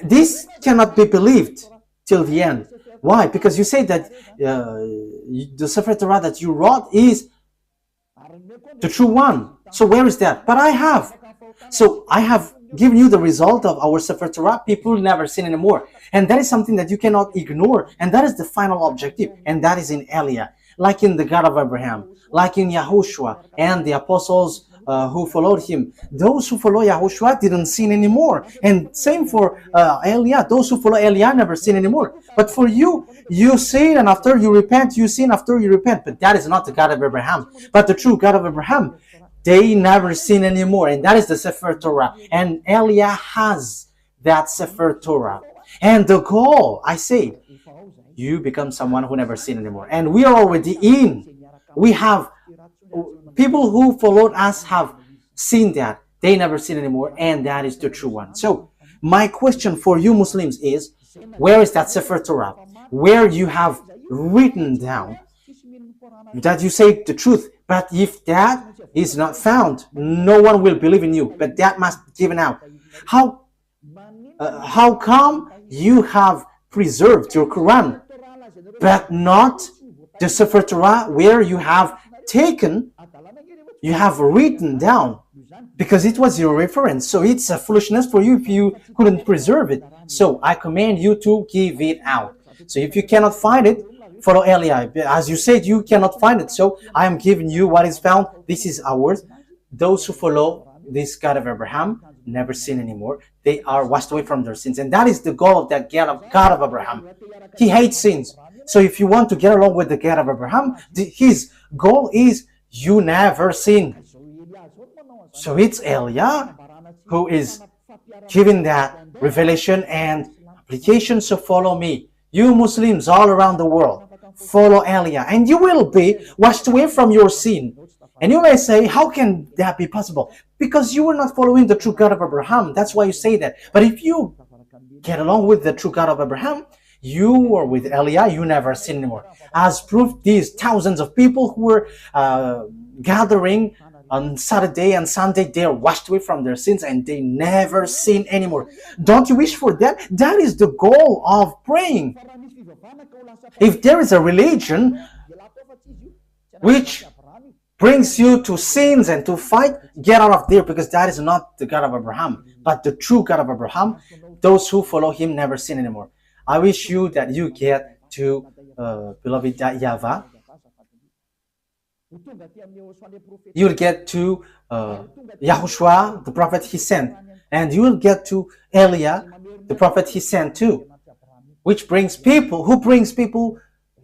This cannot be believed till the end. Why? Because you say that the Sefer Torah that you wrote is the true one. So where is that? But I have. So I have given you the result of our Sefer Torah. People never sin anymore. And that is something that you cannot ignore. And that is the final objective. And that is in Eliah. Like in the God of Abraham. Like in YAHOSHUAH and the apostles who followed him. Those who follow YAHOSHUAH didn't sin anymore. And same for Eliah. Those who follow Eliah never sin anymore. But for you, you sin and after you repent, you sin after you repent. But that is not the God of Abraham. But the true God of Abraham, they never sin anymore. And that is the Sefer Torah. And Eliah has that Sefer Torah. And the goal, I say, you become someone who never sin anymore. And we are already in. We have people who followed us have seen that. They never sin anymore. And that is the true one. So my question for you Muslims is, where is that Sefer Torah? Where you have written down that you say the truth. But if that is not found, no one will believe in you. But that must be given out. How come you have preserved your Quran, but not the Sefer Torah where you have taken, you have written down? Because it was your reference. So it's a foolishness for you if you couldn't preserve it. So I command you to give it out. So if you cannot find it, follow Eliah. As you said, you cannot find it. So I am giving you what is found. This is ours. Those who follow this God of Abraham never sin anymore. They are washed away from their sins. And that is the goal of that God of Abraham. He hates sins. So if you want to get along with the God of Abraham, his goal is you never sin. So it's Eliah who is giving that revelation and application. So follow me. You Muslims all around the world, follow Eliah, and you will be washed away from your sin. And you may say, how can that be possible? Because you were not following the true God of Abraham. That's why you say that. But if you get along with the true God of Abraham, you are with Eliah, you never sin anymore. As proof, these thousands of people who were gathering on Saturday and Sunday, they are washed away from their sins and they never sin anymore. Don't you wish for that? That is the goal of praying. If there is a religion which brings you to sins and to fight, get out of there, because that is not the God of Abraham. But the true God of Abraham, those who follow him never sin anymore. I wish you that you get to, beloved YAHVAH, you will get to YAHOSHUAH, the prophet he sent, and you will get to Eliah, the prophet he sent too, which brings people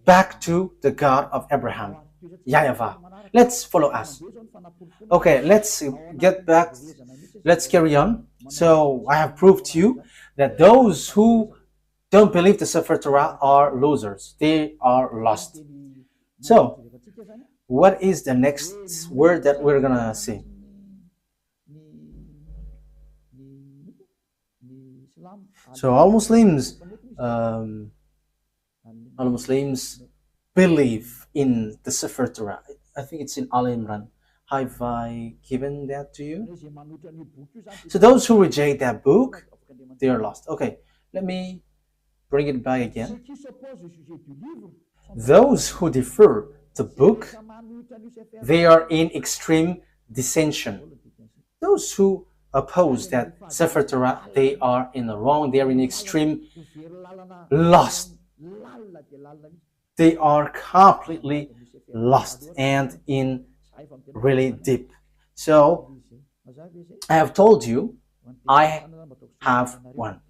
back to the God of Abraham, YAHVAH. Let's follow us. Okay, let's get back. Let's carry on. So I have proved to you that those who don't believe the Sefer Torah are losers. They are lost. So what is the next word that we're gonna see? So all Muslims believe in the Sefer Torah. I think it's in Al Imran. Have I given that to you? So those who reject that book, they are lost. Okay, let me bring it back again. Those who defer the book, they are in extreme dissension. Those who oppose that Sefer Torah, they are in the wrong. They are in extreme lost. They are completely lost and in really deep. So I have told you I have one.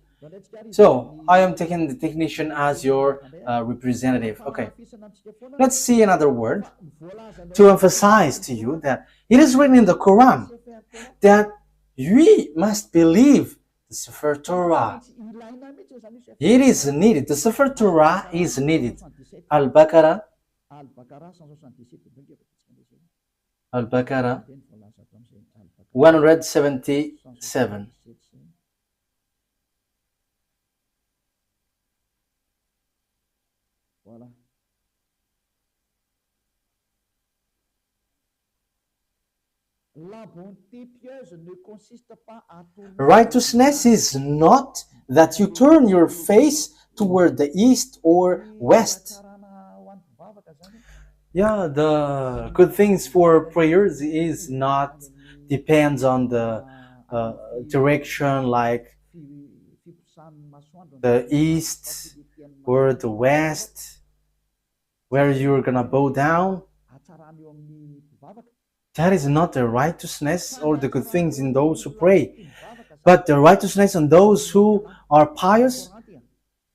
So I am taking the technician as your representative. Okay, let's see another word to emphasize to you that it is written in the Quran that we must believe the Sefer Torah. It is needed. The Sefer Torah is needed. Al-Baqarah 177. Righteousness is not that you turn your face toward the east or west. Yeah, the good things for prayers is not depends on the direction, like the east or the west, where you're gonna bow down. That is not the righteousness or the good things in those who pray, but the righteousness in those who are pious,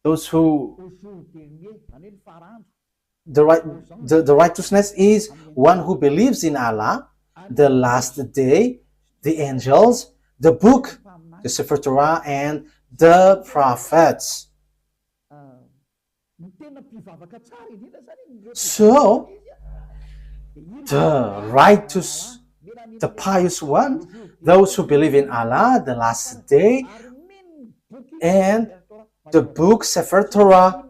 those who the righteousness is one who believes in Allah, the last day, the angels, the book, the Sefer Torah, and the prophets. So the righteous, the pious one, those who believe in Allah, the last day, and the book Sefer Torah.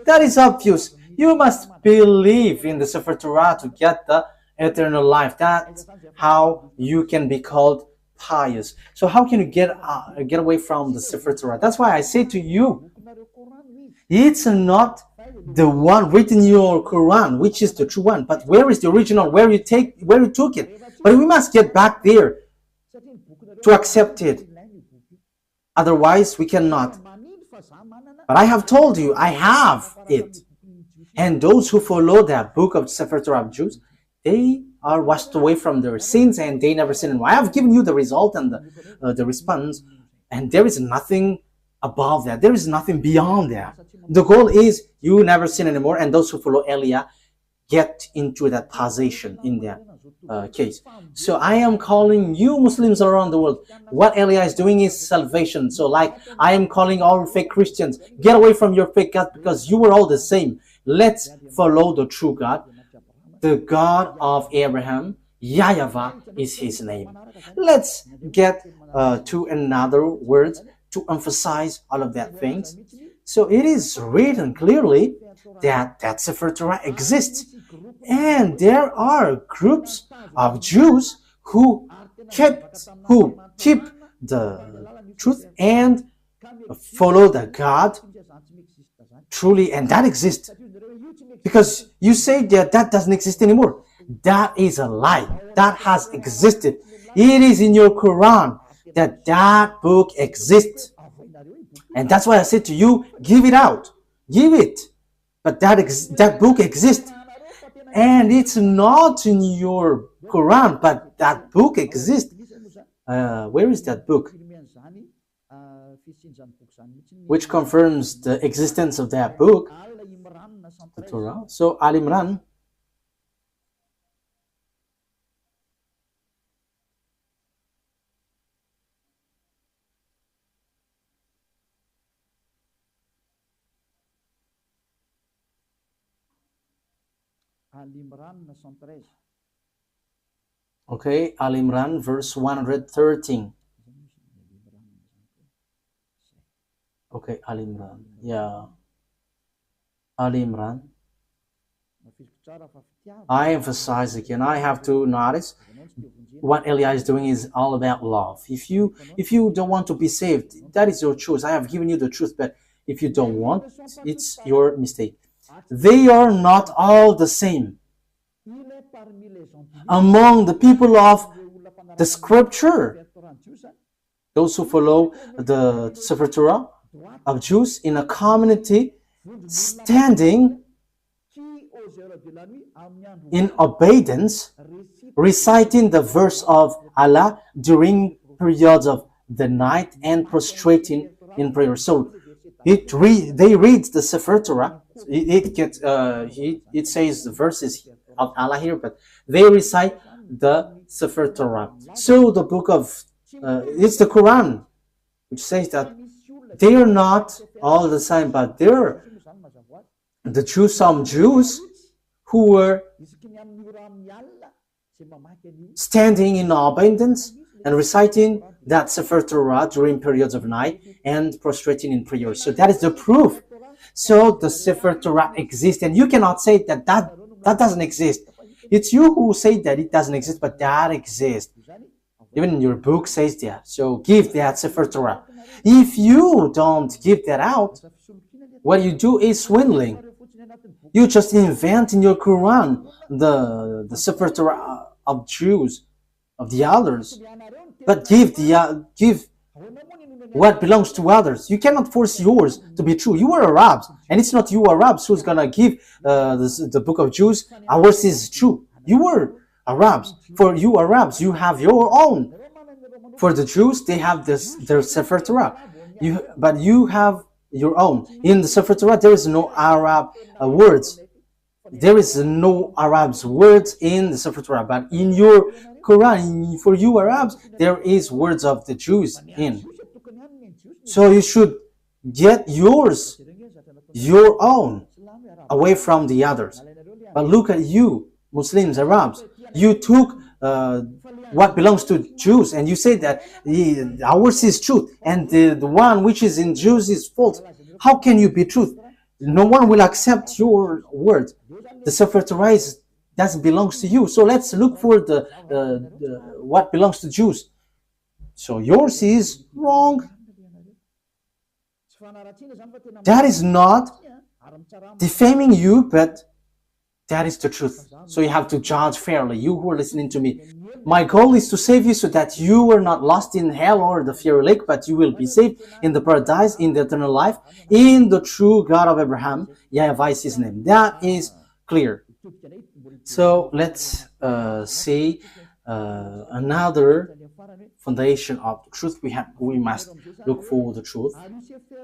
That is obvious. You must believe in the Sefer Torah to get the eternal life. That's how you can be called pious. So how can you get away from the Sefer Torah? That's why I say to you, it's not the one written in your Quran, which is the true one, but where is the original, where you took it? But we must get back there to accept it. Otherwise, we cannot. But I have told you, I have it. And those who follow the book of Sefer Torah of Jews, they are washed away from their sins and they never sin anymore. I have given you the result and the response, and there is nothing above that. There is nothing beyond that. The goal is you never sin anymore, and those who follow Elia get into that position in that case. So I am calling you Muslims around the world. What Elia is doing is salvation. So like I am calling all fake Christians, get away from your fake God because you were all the same. Let's follow the true God, the God of Abraham. YAHVAH is his name. Let's get to another word to emphasize all of that things. So it is written clearly that Sefer Torah exists, and there are groups of Jews who keep the truth and follow the God truly, and that exists. Because you say that doesn't exist anymore. That is a lie. That has existed. It is in your Quran that book exists. And that's why I said to you, give it out. Give it. But that book exists. And it's not in your Quran, but that book exists. Where is that book? Which confirms the existence of that book, the Torah. So Al Imran. Okay, Al Imran, verse 113. Okay, Al Imran. Yeah. Al Imran. I emphasize again, I have to notice what Elia is doing is all about love. If you don't want to be saved, that is your choice. I have given you the truth, but if you don't want, it's your mistake. They are not all the same. Among the people of the scripture, those who follow the Sefer Torah of Jews in a community standing in obedience, reciting the verse of Allah during periods of the night and prostrating in prayer. So they read the Sefer Torah. It says the verses of Allah here, but they recite the Sefer Torah. So the book of it's the Quran, which says that they are not all the same, but they're some Jews who were standing in abundance and reciting that Sefer Torah during periods of night and prostrating in prayer. So that is the proof. So the Sefer Torah exists, and you cannot say that doesn't exist. It's you who say that it doesn't exist, but that exists. Even in your book says that. So give that Sefer Torah. If you don't give that out, what you do is swindling. You just invent in your Quran the Sefer Torah of Jews, of the others, but give what belongs to others. You cannot force yours to be true. You are Arabs, and it's not you Arabs who's gonna give the book of Jews. Ours is true. You are Arabs. For you Arabs, you have your own. For the Jews, they have their Sefer Torah. But you have your own. In the Sefer Torah, there is no Arab words. There is no Arabs words in the Sefer Torah. But in your Quran, for you Arabs, there is words of the Jews in. So you should get yours, your own, away from the others. But look at you, Muslims, Arabs. You took what belongs to Jews, and you say that ours is truth, and the one which is in Jews is false. How can you be truth? No one will accept your word. The Sefer Torah doesn't belong to you. So let's look for the what belongs to Jews. So yours is wrong. That is not defaming you, but that is the truth. So you have to judge fairly, you who are listening to me. My goal is to save you so that you are not lost in hell or the fiery lake, but you will be saved in the paradise, in the eternal life, in the true God of Abraham. YAHVAH is his name. That is clear. So let's see another foundation of the truth. We must look for the truth.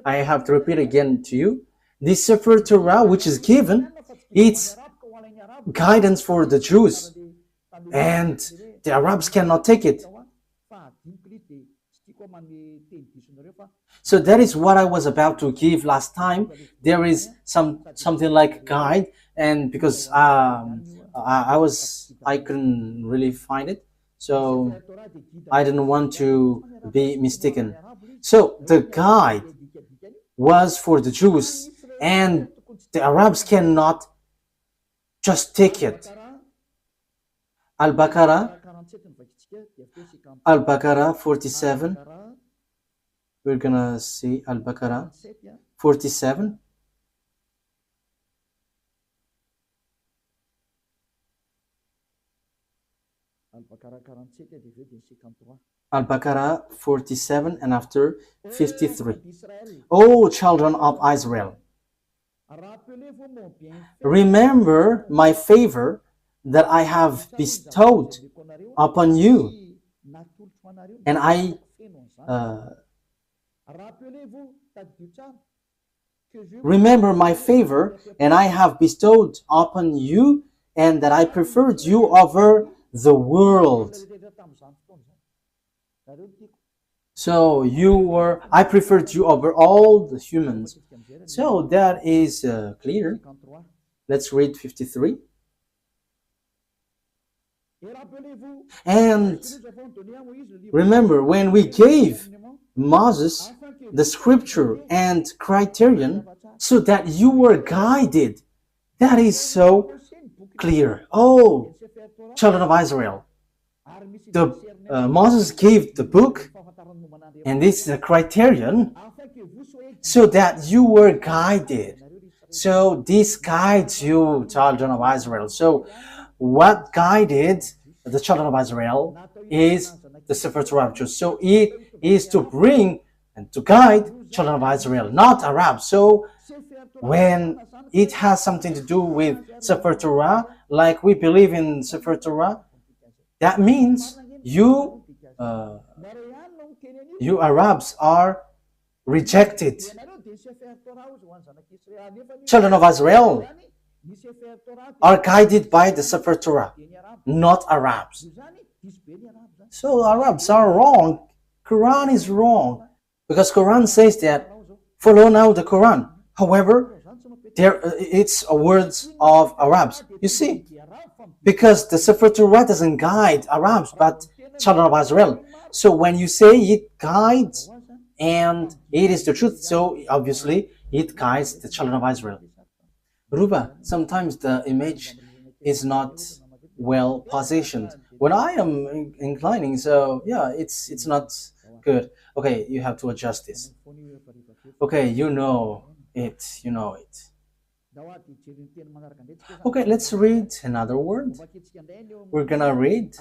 I have to repeat again to you. This Sefer Torah, which is given, it's guidance for the Jews, and the Arabs cannot take it. So that is what I was about to give last time. There is something like guide, and because I couldn't really find it, so I didn't want to be mistaken. So the guide was for the Jews, and the Arabs cannot just take it. Al-Baqarah 47. We're gonna see Al-Baqarah 47. Al-Baqarah 47 and after 53. O children of Israel, remember my favor that I have bestowed upon you, and I remember my favor, and I have bestowed upon you, and that I preferred you over the world. So I preferred you over all the humans. So that is clear. Let's read 53. And remember, when we gave Moses the scripture and criterion so that you were guided, that is so clear. Oh, children of Israel, Moses gave the book, and this is a criterion so that you were guided. So this guides you, children of Israel. So what guided the children of Israel is the Sefer Torah. So it is to bring and to guide children of Israel, not Arabs. So when it has something to do with Sefer Torah, like we believe in Sefer Torah, that means you Arabs are rejected. Children of Israel are guided by the Sefer Torah, not Arabs. So Arabs are wrong. Quran is wrong, because Quran says that follow now the Quran. However, it's words of Arabs. You see, because the Sefer Torah doesn't guide Arabs, but children of Israel. So when you say it guides and it is the truth, so obviously it guides the children of Israel. Ruba, sometimes the image is not well positioned. When I am inclining, so yeah, it's not good. Okay, you have to adjust this. Okay, you know it. You know it. Okay, let's read another word. We're gonna read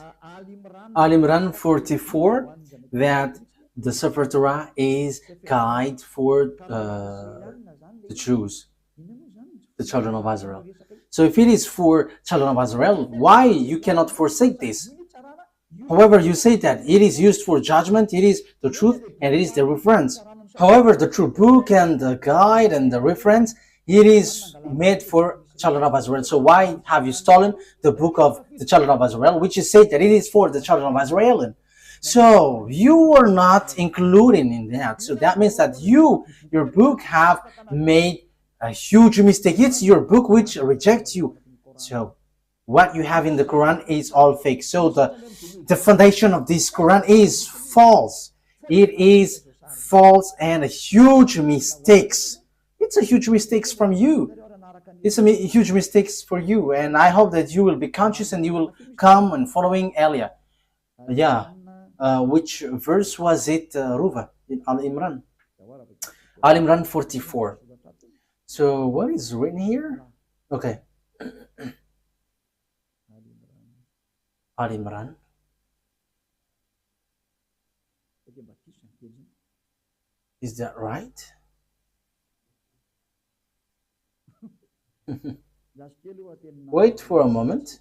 Al Imran 44 that the Sefer Torah is guide for the Jews, the children of Israel. So if it is for children of Israel, why you cannot forsake this? However, you say that it is used for judgment, it is the truth, and it is the reference. However, the true book and the guide and the reference, it is made for children of Israel. So why have you stolen the book of the children of Israel, which is said that it is for the children of Israel? So you are not including in that. So that means that your book have made a huge mistake. It's your book which rejects you. So what you have in the Quran is all fake. So the foundation of this Quran is false. It is false and a huge mistakes. It's a huge mistakes from you. It's a huge mistakes for you, and I hope that you will be conscious and you will come and following Elia. Yeah, which verse was it, Ruva, in Al Imran? Al Imran 44. So what is written here? Okay. Al Imran. Is that right? Wait for a moment.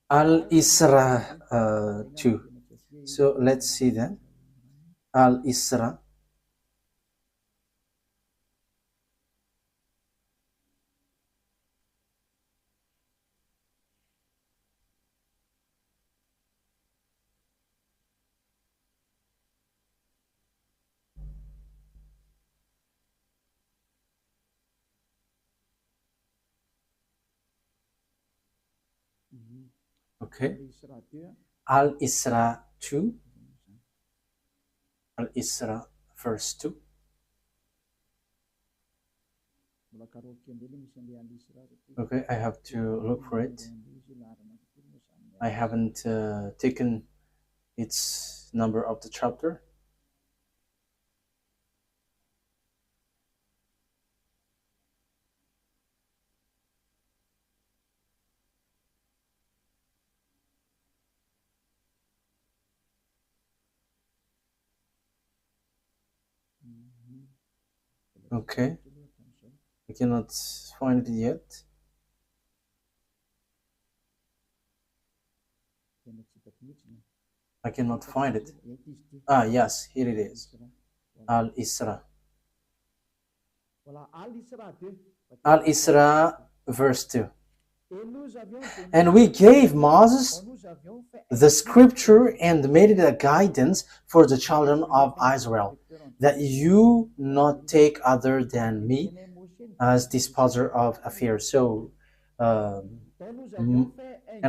Al-Isra 2. So let's see then. Al-Isra. Okay. Al-Isra 2. Al-Isra verse 2. Okay, I have to look for it. I haven't taken its number of the chapter. Okay, I cannot find it yet. I cannot find it. Ah, yes, here it is. Al-Isra. Al-Isra verse 2. And we gave Moses the scripture and made it a guidance for the children of Israel, that you not take other than me as disposer of affairs. So, and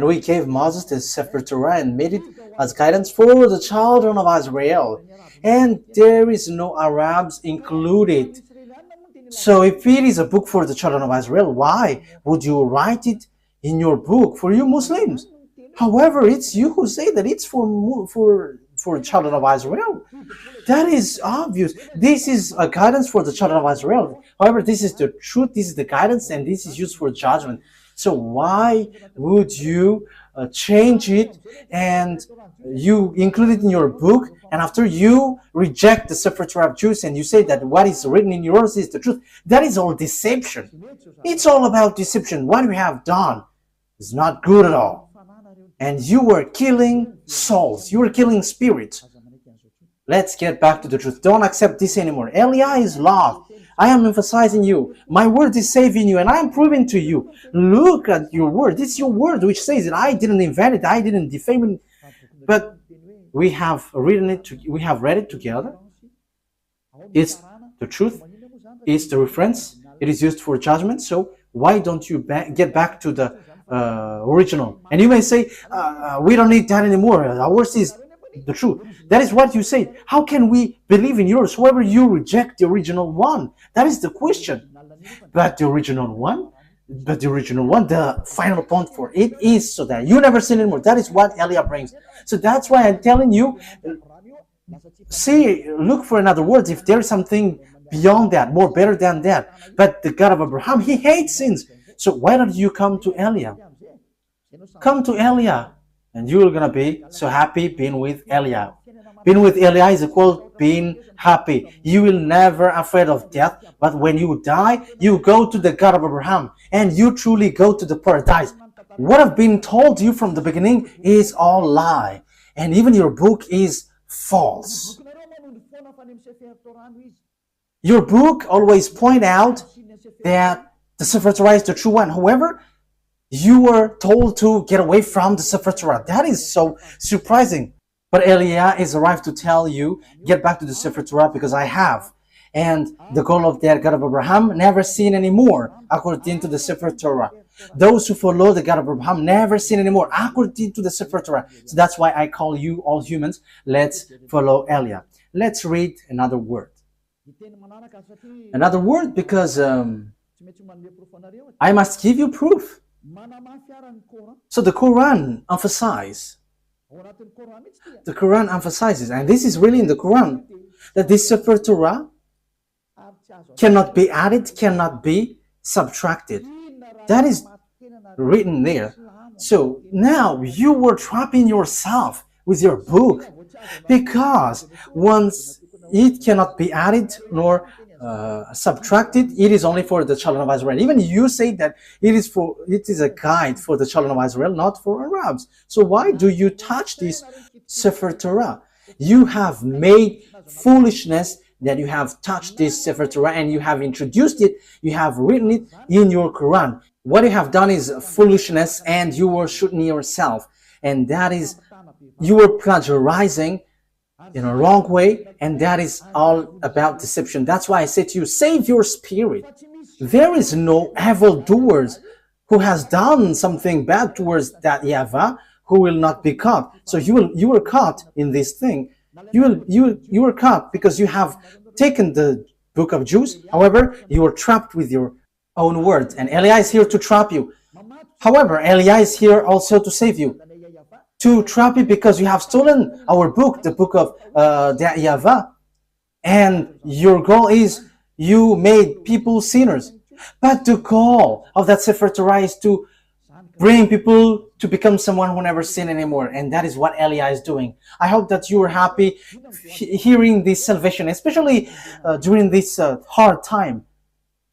we gave Moses the Sefer Torah and made it as guidance for the children of Israel. And there is no Arabs included. So if it is a book for the children of Israel, why would you write it in your book for you Muslims? However, it's you who say that it's for children of Israel. That is obvious. This is a guidance for the children of Israel. However, this is the truth, this is the guidance, and this is used for judgment. So why would you change it and you include it in your book, and after you reject the Sefer Torah of Jews and you say that what is written in yours is the truth? That is all deception. It's all about deception. What we have done is not good at all. And you were killing souls. You were killing spirits. Let's get back to the truth. Don't accept this anymore. Elia is lost. I am emphasizing you. My word is saving you, and I am proving to you. Look at your word. It's your word which says that I didn't invent it. I didn't defame it. But we have written it. We have read it together. It's the truth. It's the reference. It is used for judgment. So why don't you get back to the original? And you may say, we don't need that anymore. Ours is the truth. That is what you say. How can we believe in yours? However, you reject the original one. That is the question. But the original one, the final point for it is so that you never sin anymore. That is what Eliah brings. So that's why I'm telling you, look for another word if there is something beyond that, more better than that. But the God of Abraham, he hates sins. So why don't you come to Eliah? Come to Eliah, and you're going to be so happy being with Eliah. Being with Eliah is equal being happy. You will never afraid of death, but when you die, you go to the God of Abraham, and you truly go to the paradise. What I've been told you from the beginning is all lie, and even your book is false. Your book always point out that the Sefer Torah is the true one. However, you were told to get away from the Sefer Torah. That is so surprising. But Eliah is arrived to tell you, get back to the Sefer Torah because I have. And the goal of that God of Abraham, never sin anymore, according to the Sefer Torah. Those who follow the God of Abraham never sin anymore, according to the Sefer Torah. So that's why I call you all humans, let's follow Eliah. Let's read another word. Another word because I must give you proof. So the Quran emphasizes, and this is really in the Quran, that this Sefer Torah cannot be added, cannot be subtracted. That is written there. So now you were trapping yourself with your book, because once it cannot be added nor subtracted, it is only for the children of Israel. Even you say that it is a guide for the children of Israel, not for Arabs. So why do you touch this Sefer Torah? You have made foolishness that you have touched this Sefer Torah, and you have introduced it, you have written it in your Quran. What you have done is foolishness, and you were shooting yourself, and that is, you were plagiarizing in a wrong way, and that is all about deception. That's why I say to you, save your spirit. There is no evildoers who has done something bad towards that YAHVAH who will not be caught. So you were caught in this thing. You were caught because you have taken the book of Jews. However, you were trapped with your own words, and Eliah is here to trap you. However, Eliah is here also to save you. To trap you because you have stolen our book, the book of the YAHVAH, and your goal is you made people sinners. But the goal of that Sefer Torah is to bring people to become someone who never sin anymore, and that is what Eliah is doing. I hope that you are happy hearing this salvation, especially during this hard time.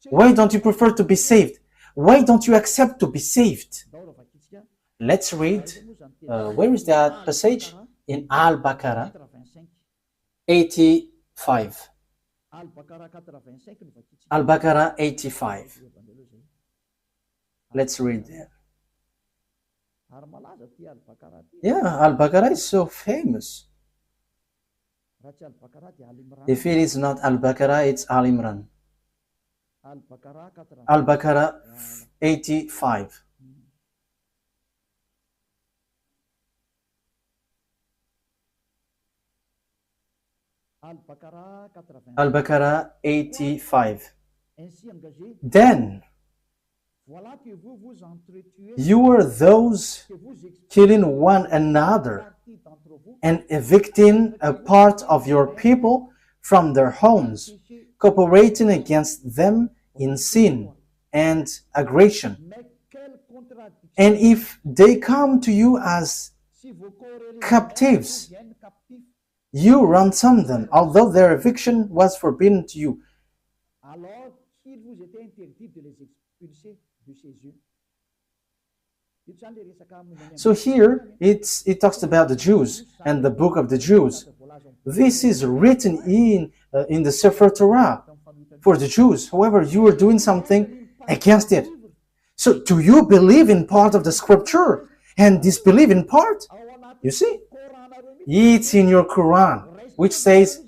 Why don't you prefer to be saved? Why don't you accept to be saved? Let's read. Where is that passage? In Al-Baqarah 85. Al-Baqarah 85. Let's read there. Yeah, Al-Baqarah is so famous. If it is not Al-Baqarah, it's Al-Imran. Al-Baqarah 85. Al-Baqarah 85. Then you were those killing one another and evicting a part of your people from their homes, cooperating against them in sin and aggression. And if they come to you as captives, you ransom them, although their eviction was forbidden to you. So here it talks about the Jews and the book of the Jews. This is written in the Sefer Torah for the Jews. However, you are doing something against it. So do you believe in part of the scripture and disbelieve in part? You see? It's in your Quran, which says,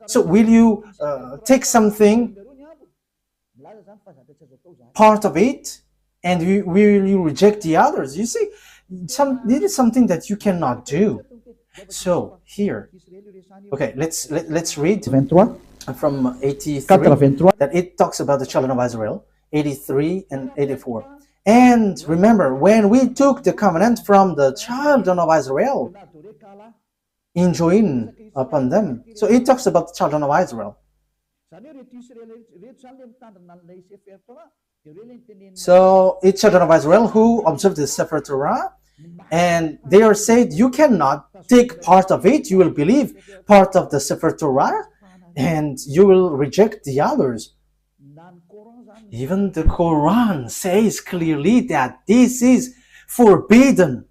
so will you take something, part of it, and will you reject the others? You see, this is something that you cannot do. So here, okay, let's read from 83, 83. that it talks about the children of Israel, 83 and 84. And remember, when we took the covenant from the children of Israel, enjoin upon them. So it talks about the children of Israel. So it's children of Israel who observe the Sefer Torah, and they are said, you cannot take part of it, you will believe part of the Sefer Torah, and you will reject the others. Even the Quran says clearly that this is forbidden.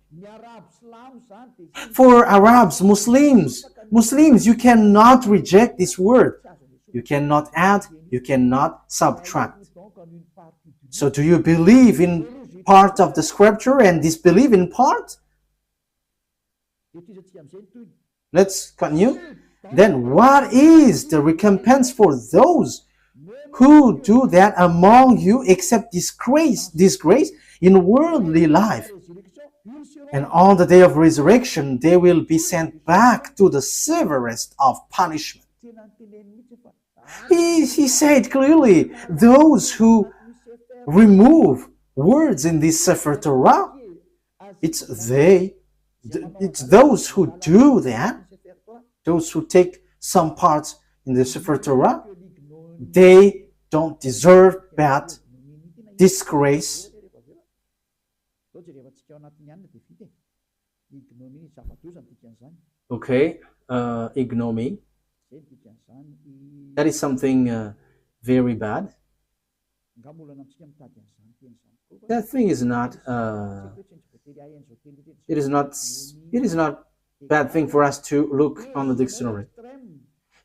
For Arabs, Muslims, you cannot reject this word. You cannot add, you cannot subtract. So do you believe in part of the scripture and disbelieve in part? Let's continue. Then what is the recompense for those who do that among you except disgrace in worldly life? And on the day of resurrection, they will be sent back to the severest of punishment. He said clearly, those who remove words in this Sefer Torah, it's those who do that, those who take some parts in the Sefer Torah, they don't deserve that disgrace. Okay, ignominy. That is something very bad. That thing is not. It is not bad thing for us to look on the dictionary.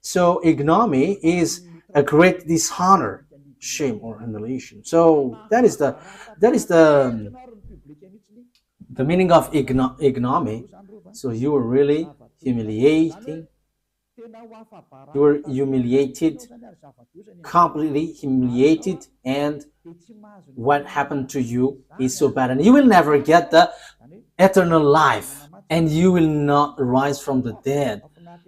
So ignominy is a great dishonor, shame, or humiliation. So that is the meaning of ignominy. So you are really humiliating. You were humiliated, completely humiliated, and what happened to you is so bad, and you will never get the eternal life, and you will not rise from the dead.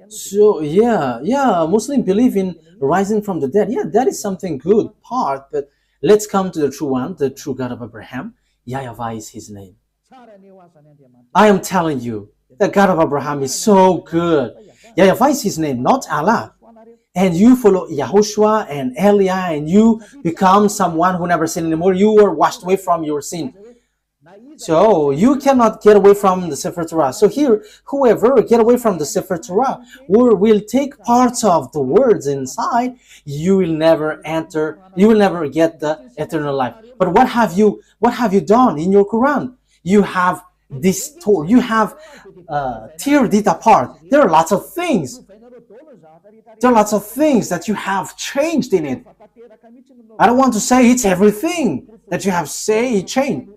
So yeah, Muslims believe in rising from the dead. Yeah, that is something good part, but let's come to the true one, the true God of Abraham. YAHVAH is his name. I am telling you, the God of Abraham is so good. YAHVAH is his name, not Allah. And you follow YAHOSHUAH and Eliah, and you become someone who never sinned anymore. You are washed away from your sin. So you cannot get away from the Sefer Torah. So here, whoever get away from the Sefer Torah or will take parts of the words inside, you will never enter, you will never get the eternal life. But what have you done in your Quran? You have distorted, you have teared it apart. There are lots of things. There are lots of things that you have changed in it. I don't want to say it's everything that you have changed.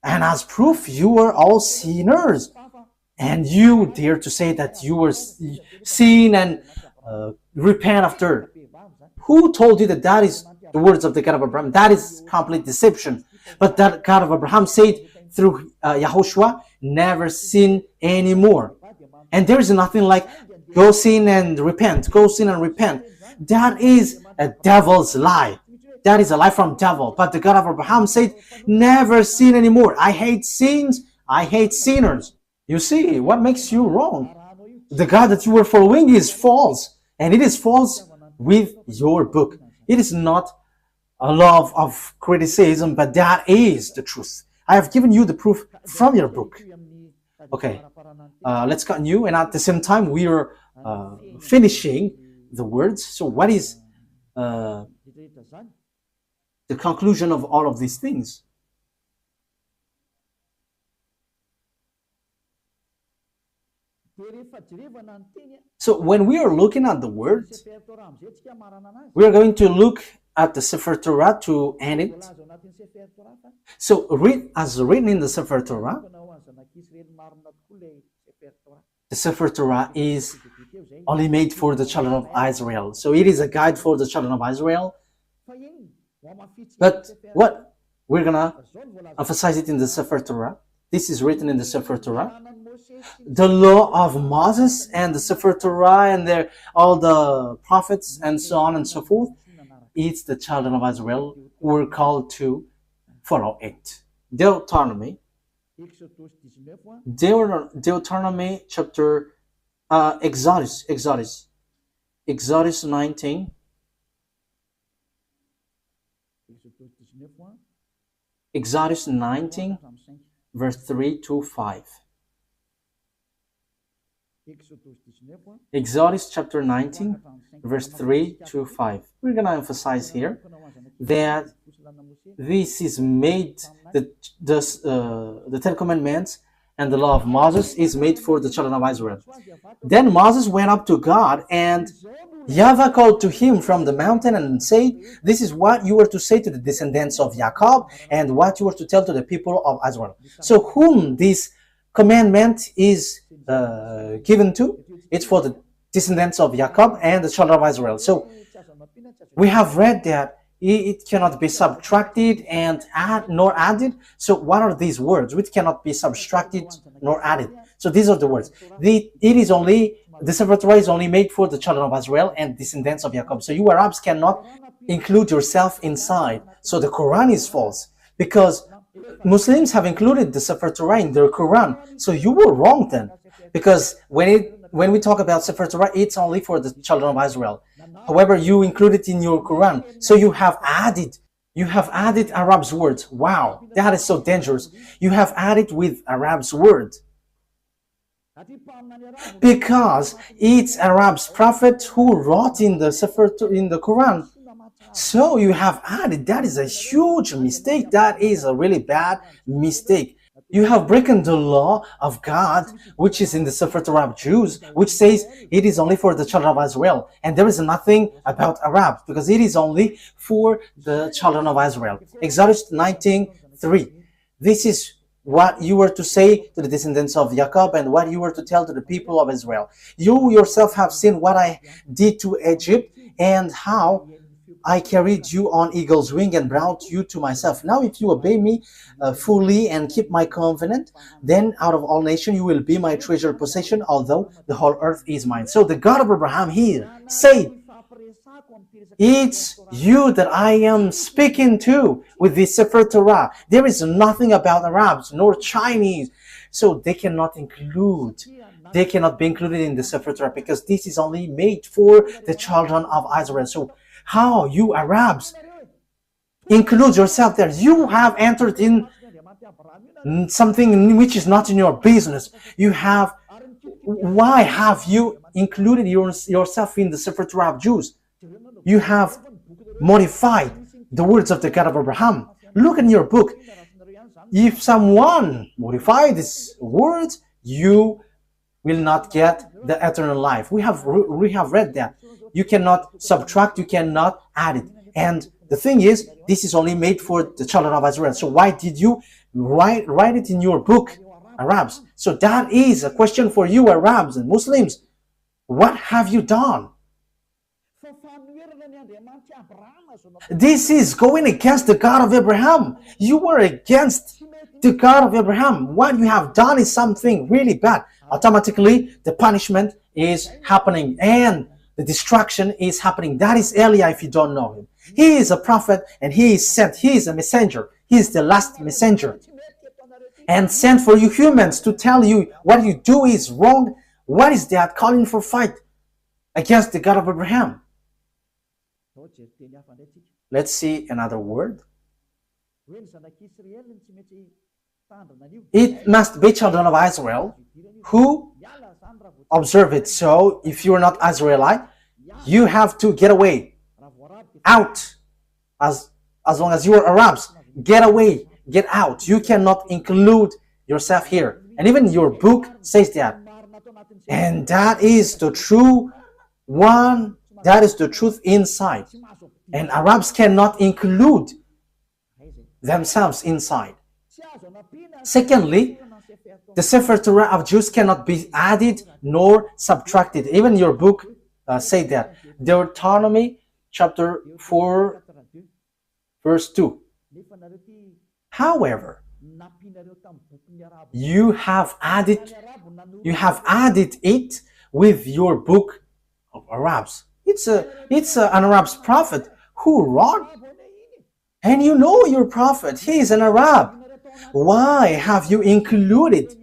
And as proof, you were all sinners. And you dare to say that you were sin and repent after. Who told you that that is the words of the God of Abraham? That is complete deception. But that God of Abraham said through YAHOSHUAH, never sin anymore. And there is nothing like go sin and repent, go sin and repent. That is a devil's lie. That is a lie from devil. But the God of Abraham said, never sin anymore. I hate sins. I hate sinners. You see, what makes you wrong? The God that you were following is false. And it is false with your book. It is not a love of criticism, but that is the truth. I have given you the proof from your book. Okay, let's continue. And at the same time, we are finishing the words. So what is the conclusion of all of these things? So when we are looking at the words, we are going to look at the Sefer Torah to end it. So as written in the Sefer Torah, the Sefer Torah is only made for the children of Israel. So it is a guide for the children of Israel. But what? We're going to emphasize it in the Sefer Torah. This is written in the Sefer Torah. the law of Moses and the Sefer Torah and all the prophets and so on and so forth, it's the children of Israel who were called to follow it. Deuteronomy chapter Exodus 19, Exodus 19 verse 3 to 5. Exodus chapter 19 verse 3 to 5. We're going to emphasize here that this is made, the Ten Commandments and the law of Moses is made for the children of Israel. Then Moses went up to God, and YAHVAH called to him from the mountain and said, this is what you were to say to the descendants of Jacob and what you were to tell to the people of Israel. So whom this commandment is given to? It's for the descendants of Jacob and the children of Israel. So we have read that it cannot be subtracted and nor added. So what are these words which cannot be subtracted nor added? So these are the words. The Sefer Torah is only made for the children of Israel and descendants of Jacob. So you Arabs cannot include yourself inside. So the Quran is false, because Muslims have included the Sefer Torah in their Quran. So you were wrong then, because when we talk about Sefer Torah, it's only for the children of Israel. However, you include it in your Quran. So you have added Arab's words. Wow, that is so dangerous. You have added with Arab's words, because it's Arab's prophet who wrote in the Sefer, in the Quran. So you have added. That is a huge mistake. That is a really bad mistake. You have broken the law of God, which is in the Sefer Torah of Jews, which says it is only for the children of Israel. And there is nothing about Arabs, because it is only for the children of Israel. Exodus 19:3. This is what you were to say to the descendants of Jacob and what you were to tell to the people of Israel. You yourself have seen what I did to Egypt and how I carried you on eagle's wing and brought you to myself. Now if you obey me fully and keep my covenant, then out of all nations you will be my treasured possession, although the whole earth is mine. So the God of Abraham here said, it's you that I am speaking to with the Sefer Torah. There is nothing about Arabs nor Chinese. So they cannot be included in the Sefer Torah, because this is only made for the children of Israel. So how you Arabs include yourself there? You have entered in something which is not in your business. Why have you included yourself in the Sefer Torah of Jews? You have modified the words of the God of Abraham. Look in your book. If someone modify these words, you will not get the eternal life. We have read that. You cannot subtract, you cannot add it. And the thing is, this is only made for the children of Israel. So why did you write it in your book, Arabs? So that is a question for you, Arabs and Muslims. What have you done? This is going against the God of Abraham. You were against the God of Abraham. What you have done is something really bad. Automatically, the punishment is happening and the destruction is happening. That is Elijah, if you don't know him. He is a prophet and he is sent. He is a messenger. He is the last messenger. And sent for you humans to tell you what you do is wrong. What is that? Calling for fight against the God of Abraham. Let's see another word. It must be children of Israel who observe it. So if you're not Israelite, you have to get away, out. As long as you are Arabs, get away, get out. You cannot include yourself here. And even your book says that. And that is the true one. That is the truth inside. And Arabs cannot include themselves inside. Secondly, the Sefer Torah of Jews cannot be added nor subtracted. Even your book say that. Deuteronomy chapter 4 verse 2. However, You have added it with your book of Arabs. It's an Arab's prophet who wrote, and you know your prophet, he is an Arab. Why have you included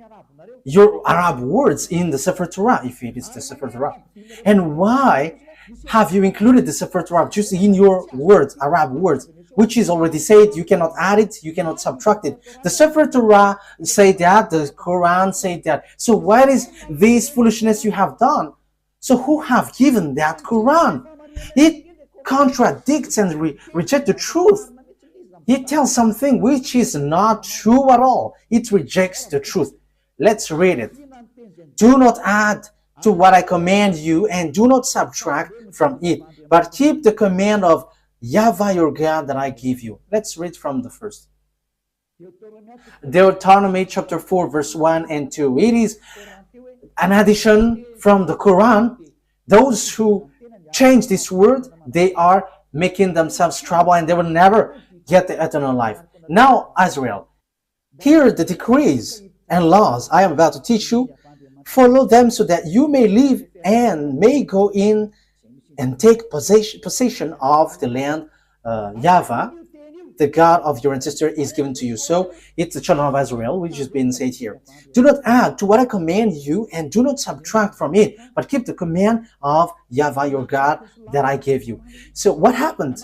your Arab words in the Sefer Torah, if it is the Sefer Torah? And why have you included the Sefer Torah just in your words, Arab words, which is already said, you cannot add it, you cannot subtract it. The Sefer Torah say that, the Quran say that. So what is this foolishness you have done? So who have given that Quran? It contradicts and rejects the truth. It tells something which is not true at all. It rejects the truth. Let's read it. Do not add to what I command you, and do not subtract from it, but keep the command of YAHVAH your God that I give you. Let's read from the first. Deuteronomy chapter 4 verse 1 and 2. It is an addition from the Quran. Those who change this word, they are making themselves trouble and they will never get the eternal life. Now, Israel, here are the decrees and laws I am about to teach you. Follow them so that you may live and may go in and take possession of the land YAHVAH, the God of your ancestor, is given to you. So it's the children of Israel, which is being said here. Do not add to what I command you, and do not subtract from it, but keep the command of YAHVAH your God that I gave you. So what happened?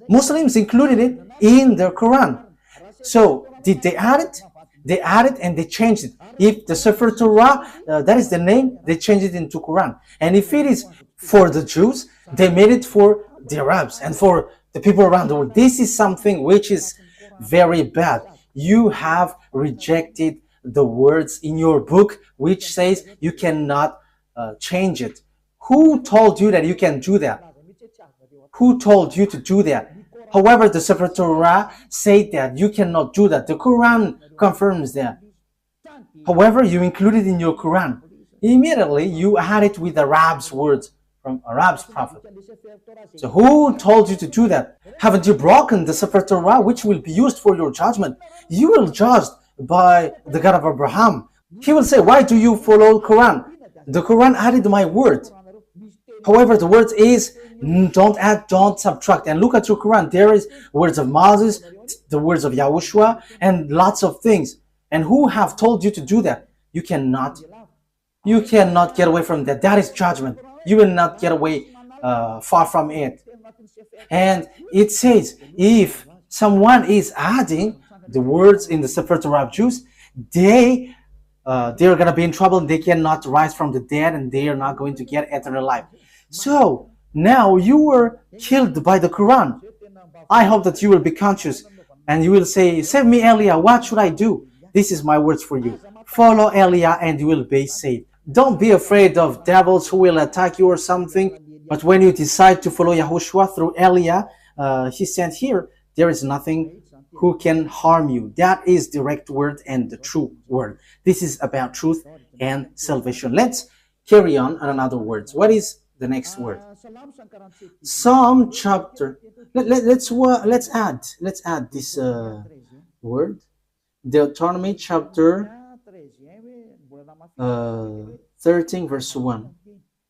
Muslims included it in their Quran. So did they add it? They added and they changed it. If the Sefer Torah, that is the name, they changed it into Quran. And if it is for the Jews, they made it for the Arabs and for the people around the world. This is something which is very bad. You have rejected the words in your book which says you cannot change it. Who told you that you can do that? Who told you to do that? However, the Sefer Torah said that you cannot do that. The Quran confirms that. However, you include it in your Quran. Immediately, you add it with Arab's words from Arab's prophet. So who told you to do that? Haven't you broken the Sefer Torah, which will be used for your judgment? You will judge by the God of Abraham. He will say, why do you follow Quran? The Quran added my word. However, the word is, don't add, don't subtract. And look at your Quran. There is words of Moses, the words of YAHOSHUAH, and lots of things. And who have told you to do that? You cannot get away from that. That is judgment. You will not get away far from it. And it says, if someone is adding the words in the Sefer Torah of Jews, they're going to be in trouble. They cannot rise from the dead, and they are not going to get eternal life. So now you were killed by the Quran. I hope that you will be conscious and you will say, save me, Elia. What should I do? This is my words for you. Follow Elia and you will be saved. Don't be afraid of devils who will attack you or something. But when you decide to follow YAHOSHUAH through Elia, he said here, there is nothing who can harm you. That is direct word and the true word. This is about truth and salvation. Let's carry on another words. What is the next word? Psalm chapter. Let's add this word. Deuteronomy chapter 13 verse 1.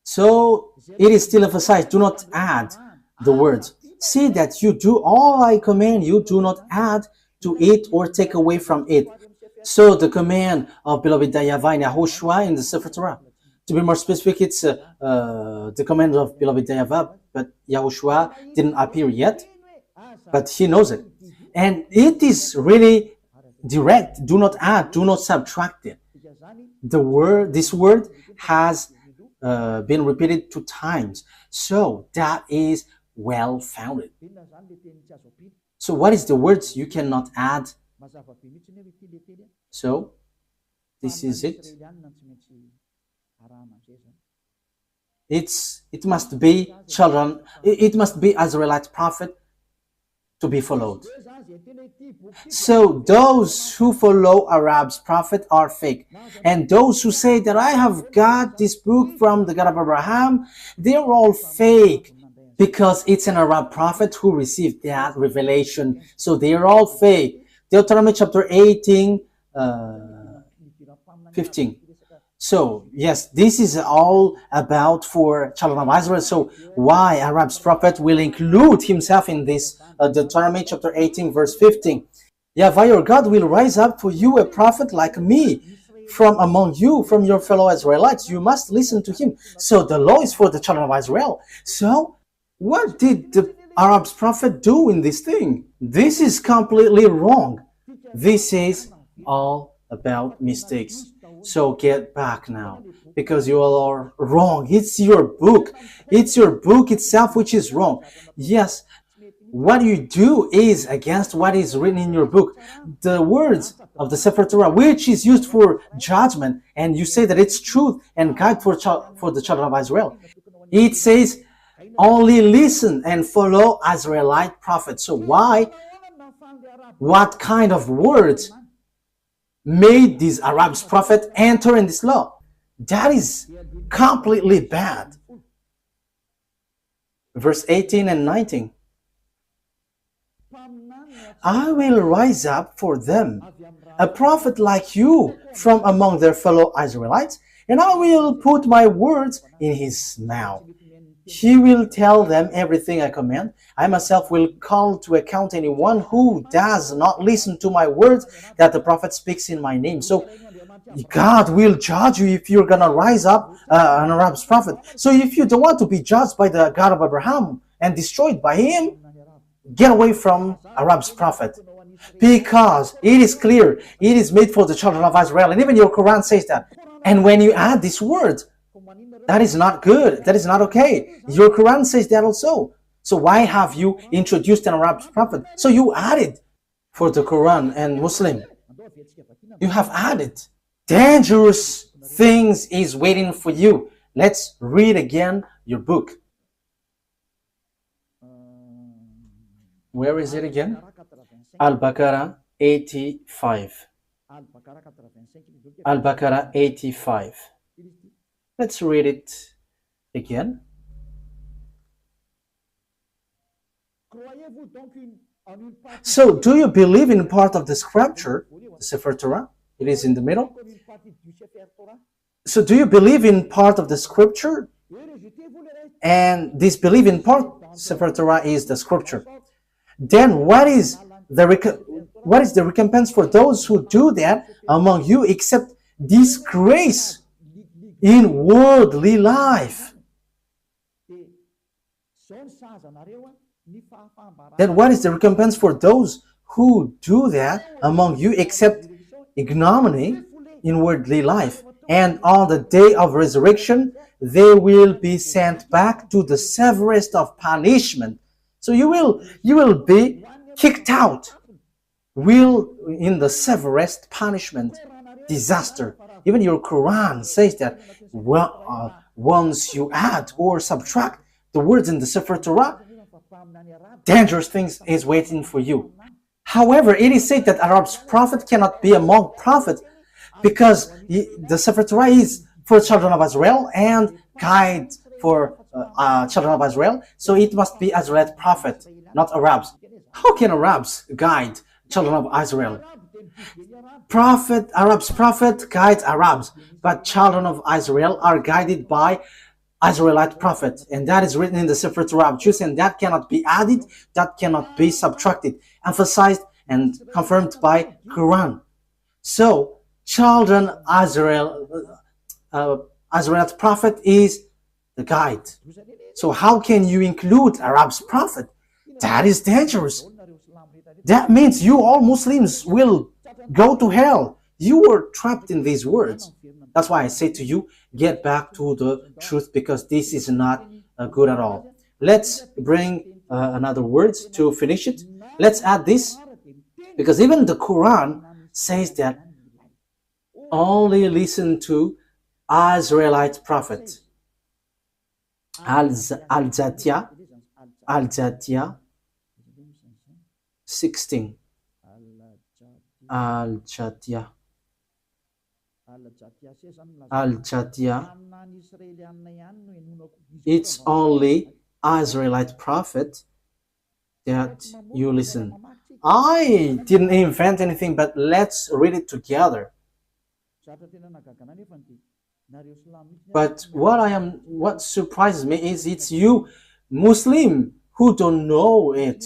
So it is still emphasized, do not add the words. See that you do all I command you, do not add to it or take away from it. So the command of beloved YAHVAH and YAHOSHUAH in the Sefer Torah. To be more specific, it's the command of beloved YAHVAH, but YAHOSHUAH didn't appear yet, but he knows it. And it is really direct. Do not add, do not subtract it. This word has been repeated 2 times. So that is well founded. So what is the words you cannot add? So this is it. It must be children. It must be Israelite prophet to be followed. So those who follow Arab's prophet are fake. And those who say that I have got this book from the God of Abraham, they're all fake. Because it's an Arab prophet who received that revelation. So they're all fake. Deuteronomy chapter 18, 15. So, yes, this is all about for children of Israel. So, why Arab's prophet will include himself in this Deuteronomy chapter 18, verse 15. YAHVAH your God will rise up for you a prophet like me from among you, from your fellow Israelites. You must listen to him. So, the law is for the children of Israel. So, what did the Arab's prophet do in this thing? This is completely wrong. This is all about mistakes. So get back now, because you all are wrong. It's your book. It's your book itself which is wrong. Yes, what you do is against what is written in your book. The words of the Sefer Torah, which is used for judgment, and you say that it's truth and guide for the children of Israel. It says, only listen and follow Israelite prophets. So why? What kind of words made this Arab's prophet enter in this law? That is completely bad. Verse 18 and 19. I will rise up for them a prophet like you from among their fellow Israelites, and I will put my words in his mouth. He will tell them everything I command. I myself will call to account anyone who does not listen to my words that the prophet speaks in my name. So God will judge you if you're going to rise up an Arab's prophet. So if you don't want to be judged by the God of Abraham and destroyed by him, get away from Arab's prophet. Because it is clear, it is made for the children of Israel. And even your Quran says that. And when you add this word, that is not good. That is not okay. Your Quran says that also. So why have you introduced an Arab prophet? So you added for the Quran and Muslim. You have added. Dangerous things is waiting for you. Let's read again your book. Where is it again? Al-Baqarah 85. Al-Baqarah 85. Let's read it again. So, do you believe in part of the scripture, the Sefer Torah? It is in the middle. So, do you believe in part of the scripture? And this belief in part, Sefer Torah is the scripture. Then, what is the recompense for those who do that among you, except disgrace in worldly life? Then what is the recompense for those who do that among you except ignominy in worldly life? And on the day of resurrection, they will be sent back to the severest of punishment. So you will be kicked out. In the severest punishment, disaster. Even your Quran says that once you add or subtract the words in the Sefer Torah, dangerous things is waiting for you. However, it is said that Arab's prophet cannot be among prophets because the Sefer Torah is for children of Israel and guide for children of Israel. So it must be Israelite prophet, not Arabs. How can Arabs guide children of Israel? Arab's prophet guides Arabs, but children of Israel are guided by Israelite prophet, and that is written in the Sefer Torah of Jews, and that cannot be added, that cannot be subtracted, emphasized and confirmed by Quran. So, children Israelite prophet is the guide. So how can you include Arab's prophet? That is dangerous. That means you all Muslims will go to hell. You were trapped in these words. That's why I say to you, get back to the truth, because this is not good at all. Let's bring another words to finish it. Let's add this, because even the Quran says that only listen to Israelite prophet. Al-Jatiyah 16. Al-Jatiyah. It's only Israelite prophet that you listen. I didn't invent anything, but let's read it together. But what surprises me is it's you, Muslim, who don't know it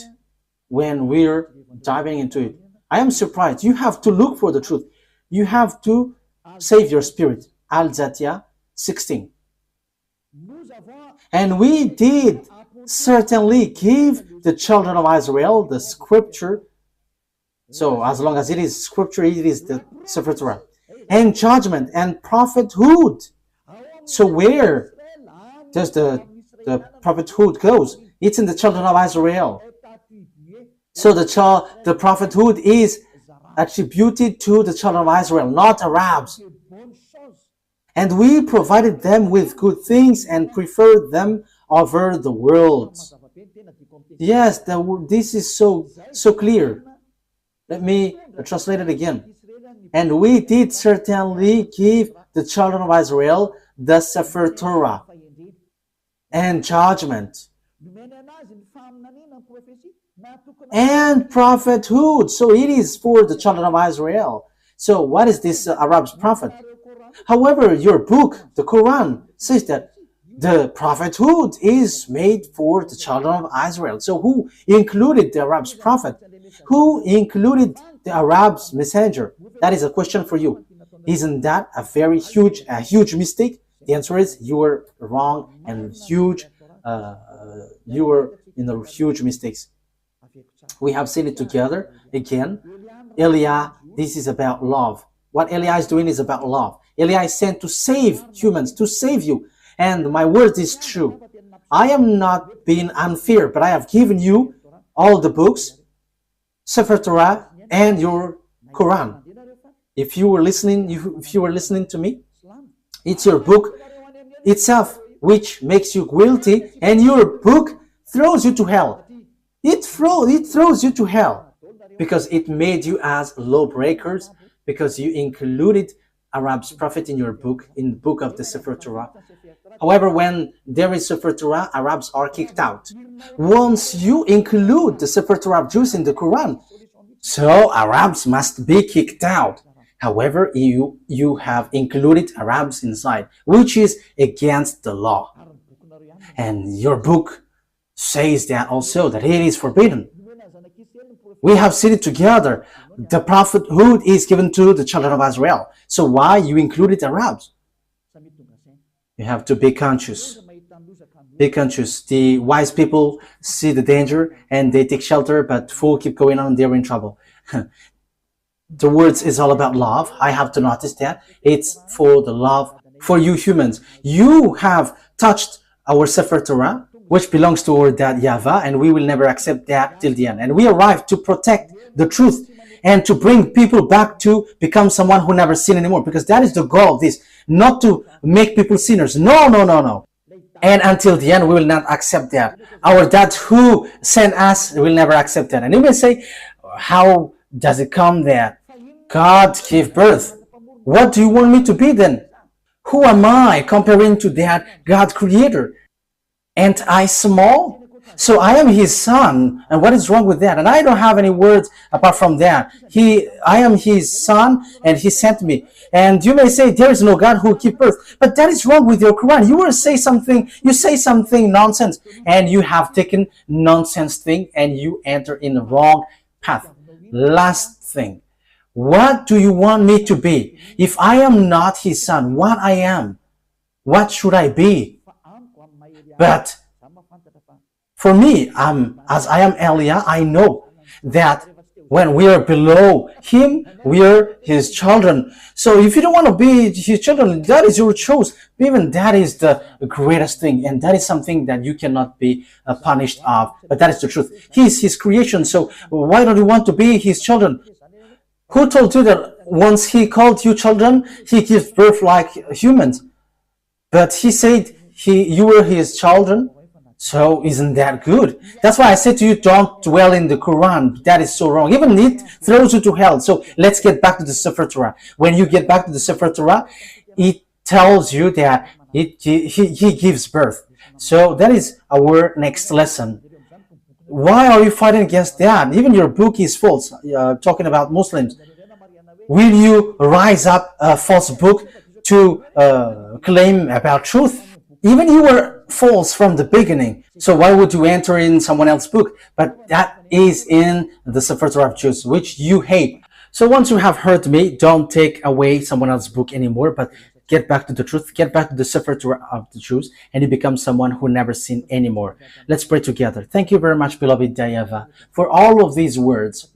when we're diving into it. I am surprised. You have to look for the truth. You have to save your spirit. Al-Zatiyah 16. And we did certainly give the children of Israel the scripture. So as long as it is scripture, it is the Sefer Torah. And judgment and prophethood. So where does the prophethood goes? It's in the children of Israel. So the prophethood is attributed to the children of Israel, not Arabs. And we provided them with good things and preferred them over the world. Yes, this is so clear. Let me translate it again. And we did certainly give the children of Israel the Sefer Torah and judgment and prophethood. So it is for the children of Israel. So what is this Arab's prophet? However, your book, the Quran, says that the prophethood is made for the children of Israel. So who included the Arab's prophet? Who included the Arab's messenger? That is a question for you. Isn't that a very huge mistake? The answer is you were wrong and huge. You were in the huge mistakes. We have seen it together again. Eliah, this is about love. What Eliah is doing is about love. Eliah is sent to save humans, to save you. And my word is true. I am not being unfair, but I have given you all the books, Sefer Torah, and your Quran. If you were listening to me, it's your book itself which makes you guilty, and your book throws you to hell. It throws you to hell because it made you as lawbreakers, because you included Arab's prophet in your book, in the book of the Sefer Torah. However, when there is Sefer Torah, Arabs are kicked out. Once you include the Sefer Torah of Jews in the Quran, so Arabs must be kicked out. However, you have included Arabs inside, which is against the law. And your book says that also, that it is forbidden. We have seen it together. The prophethood is given to the children of Israel. So why you included Arabs? You have to be conscious. Be conscious. The wise people see the danger and they take shelter, but fool keep going on, they're in trouble. The words is all about love. I have to notice that. It's for the love for you humans. You have touched our Sefer Torah, which belongs to our dad YAHVAH, and we will never accept that till the end. And we arrived to protect the truth and to bring people back to become someone who never sin anymore, because that is the goal of this, not to make people sinners. No. And until the end, we will not accept that. Our dad who sent us will never accept that. And you may say, how does it come that God gave birth? What do you want me to be then? Who am I comparing to that God creator? Ain't I small? So I am his son, and what is wrong with that? And I don't have any words apart from that. I am his son, and he sent me. And you may say there is no God who gives birth, but that is wrong with your Quran. You say something nonsense, and you have taken nonsense thing, and you enter in the wrong path. Last thing, what do you want me to be? If I am not his son, what I am? What should I be? But for me, as I am Eliah, I know that when we are below him, we are his children. So if you don't want to be his children, that is your choice. Even that is the greatest thing, and that is something that you cannot be punished of. But that is the truth. He is his creation, so why don't you want to be his children? Who told you that once he called you children, he gives birth like humans? But he said you were his children. So isn't that good? That's why I said to you, don't dwell in the Quran. That is so wrong. Even it throws you to hell. So let's get back to the Sefer Torah. When you get back to the Sefer Torah, it tells you that he gives birth. So that is our next lesson. Why are you fighting against that? Even your book is false, talking about Muslims. Will you rise up a false book to claim about truth? Even you were false from the beginning. So why would you enter in someone else's book? But that is in the Sefer Torah of Jews, which you hate. So once you have heard me, don't take away someone else's book anymore, but get back to the truth, get back to the Sefer Torah of the Jews, and you become someone who never sinned anymore. Let's pray together. Thank you very much, beloved YAHVAH, for all of these words.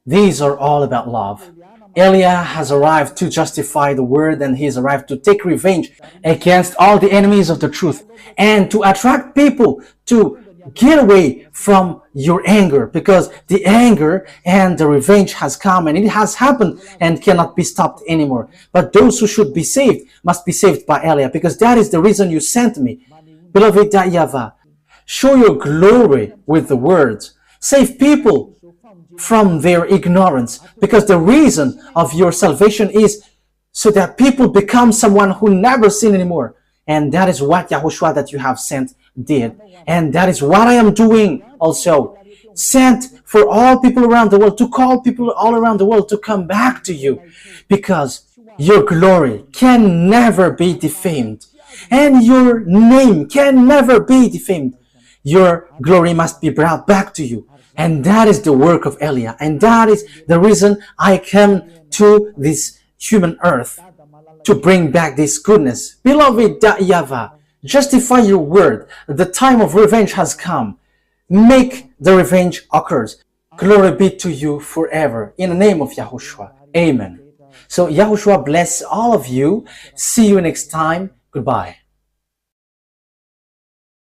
These are all about love. Eliah has arrived to justify the word, and he has arrived to take revenge against all the enemies of the truth and to attract people to get away from your anger, because the anger and the revenge has come and it has happened and cannot be stopped anymore. But those who should be saved must be saved by Eliah, because that is the reason you sent me. Beloved YAHVAH, show your glory with the words. Save people from their ignorance, because the reason of your salvation is so that people become someone who never sin anymore. And that is what YAHOSHUAH that you have sent did. And that is what I am doing also. Sent for all people around the world, to call people all around the world to come back to you, because your glory can never be defamed and your name can never be defamed. Your glory must be brought back to you. And that is the work of Eliah. And that is the reason I came to this human earth, to bring back this goodness. Beloved YAHVAH, justify your word. The time of revenge has come. Make the revenge occurs. Glory be to you forever. In the name of YAHOSHUAH. Amen. So YAHOSHUAH bless all of you. See you next time. Goodbye.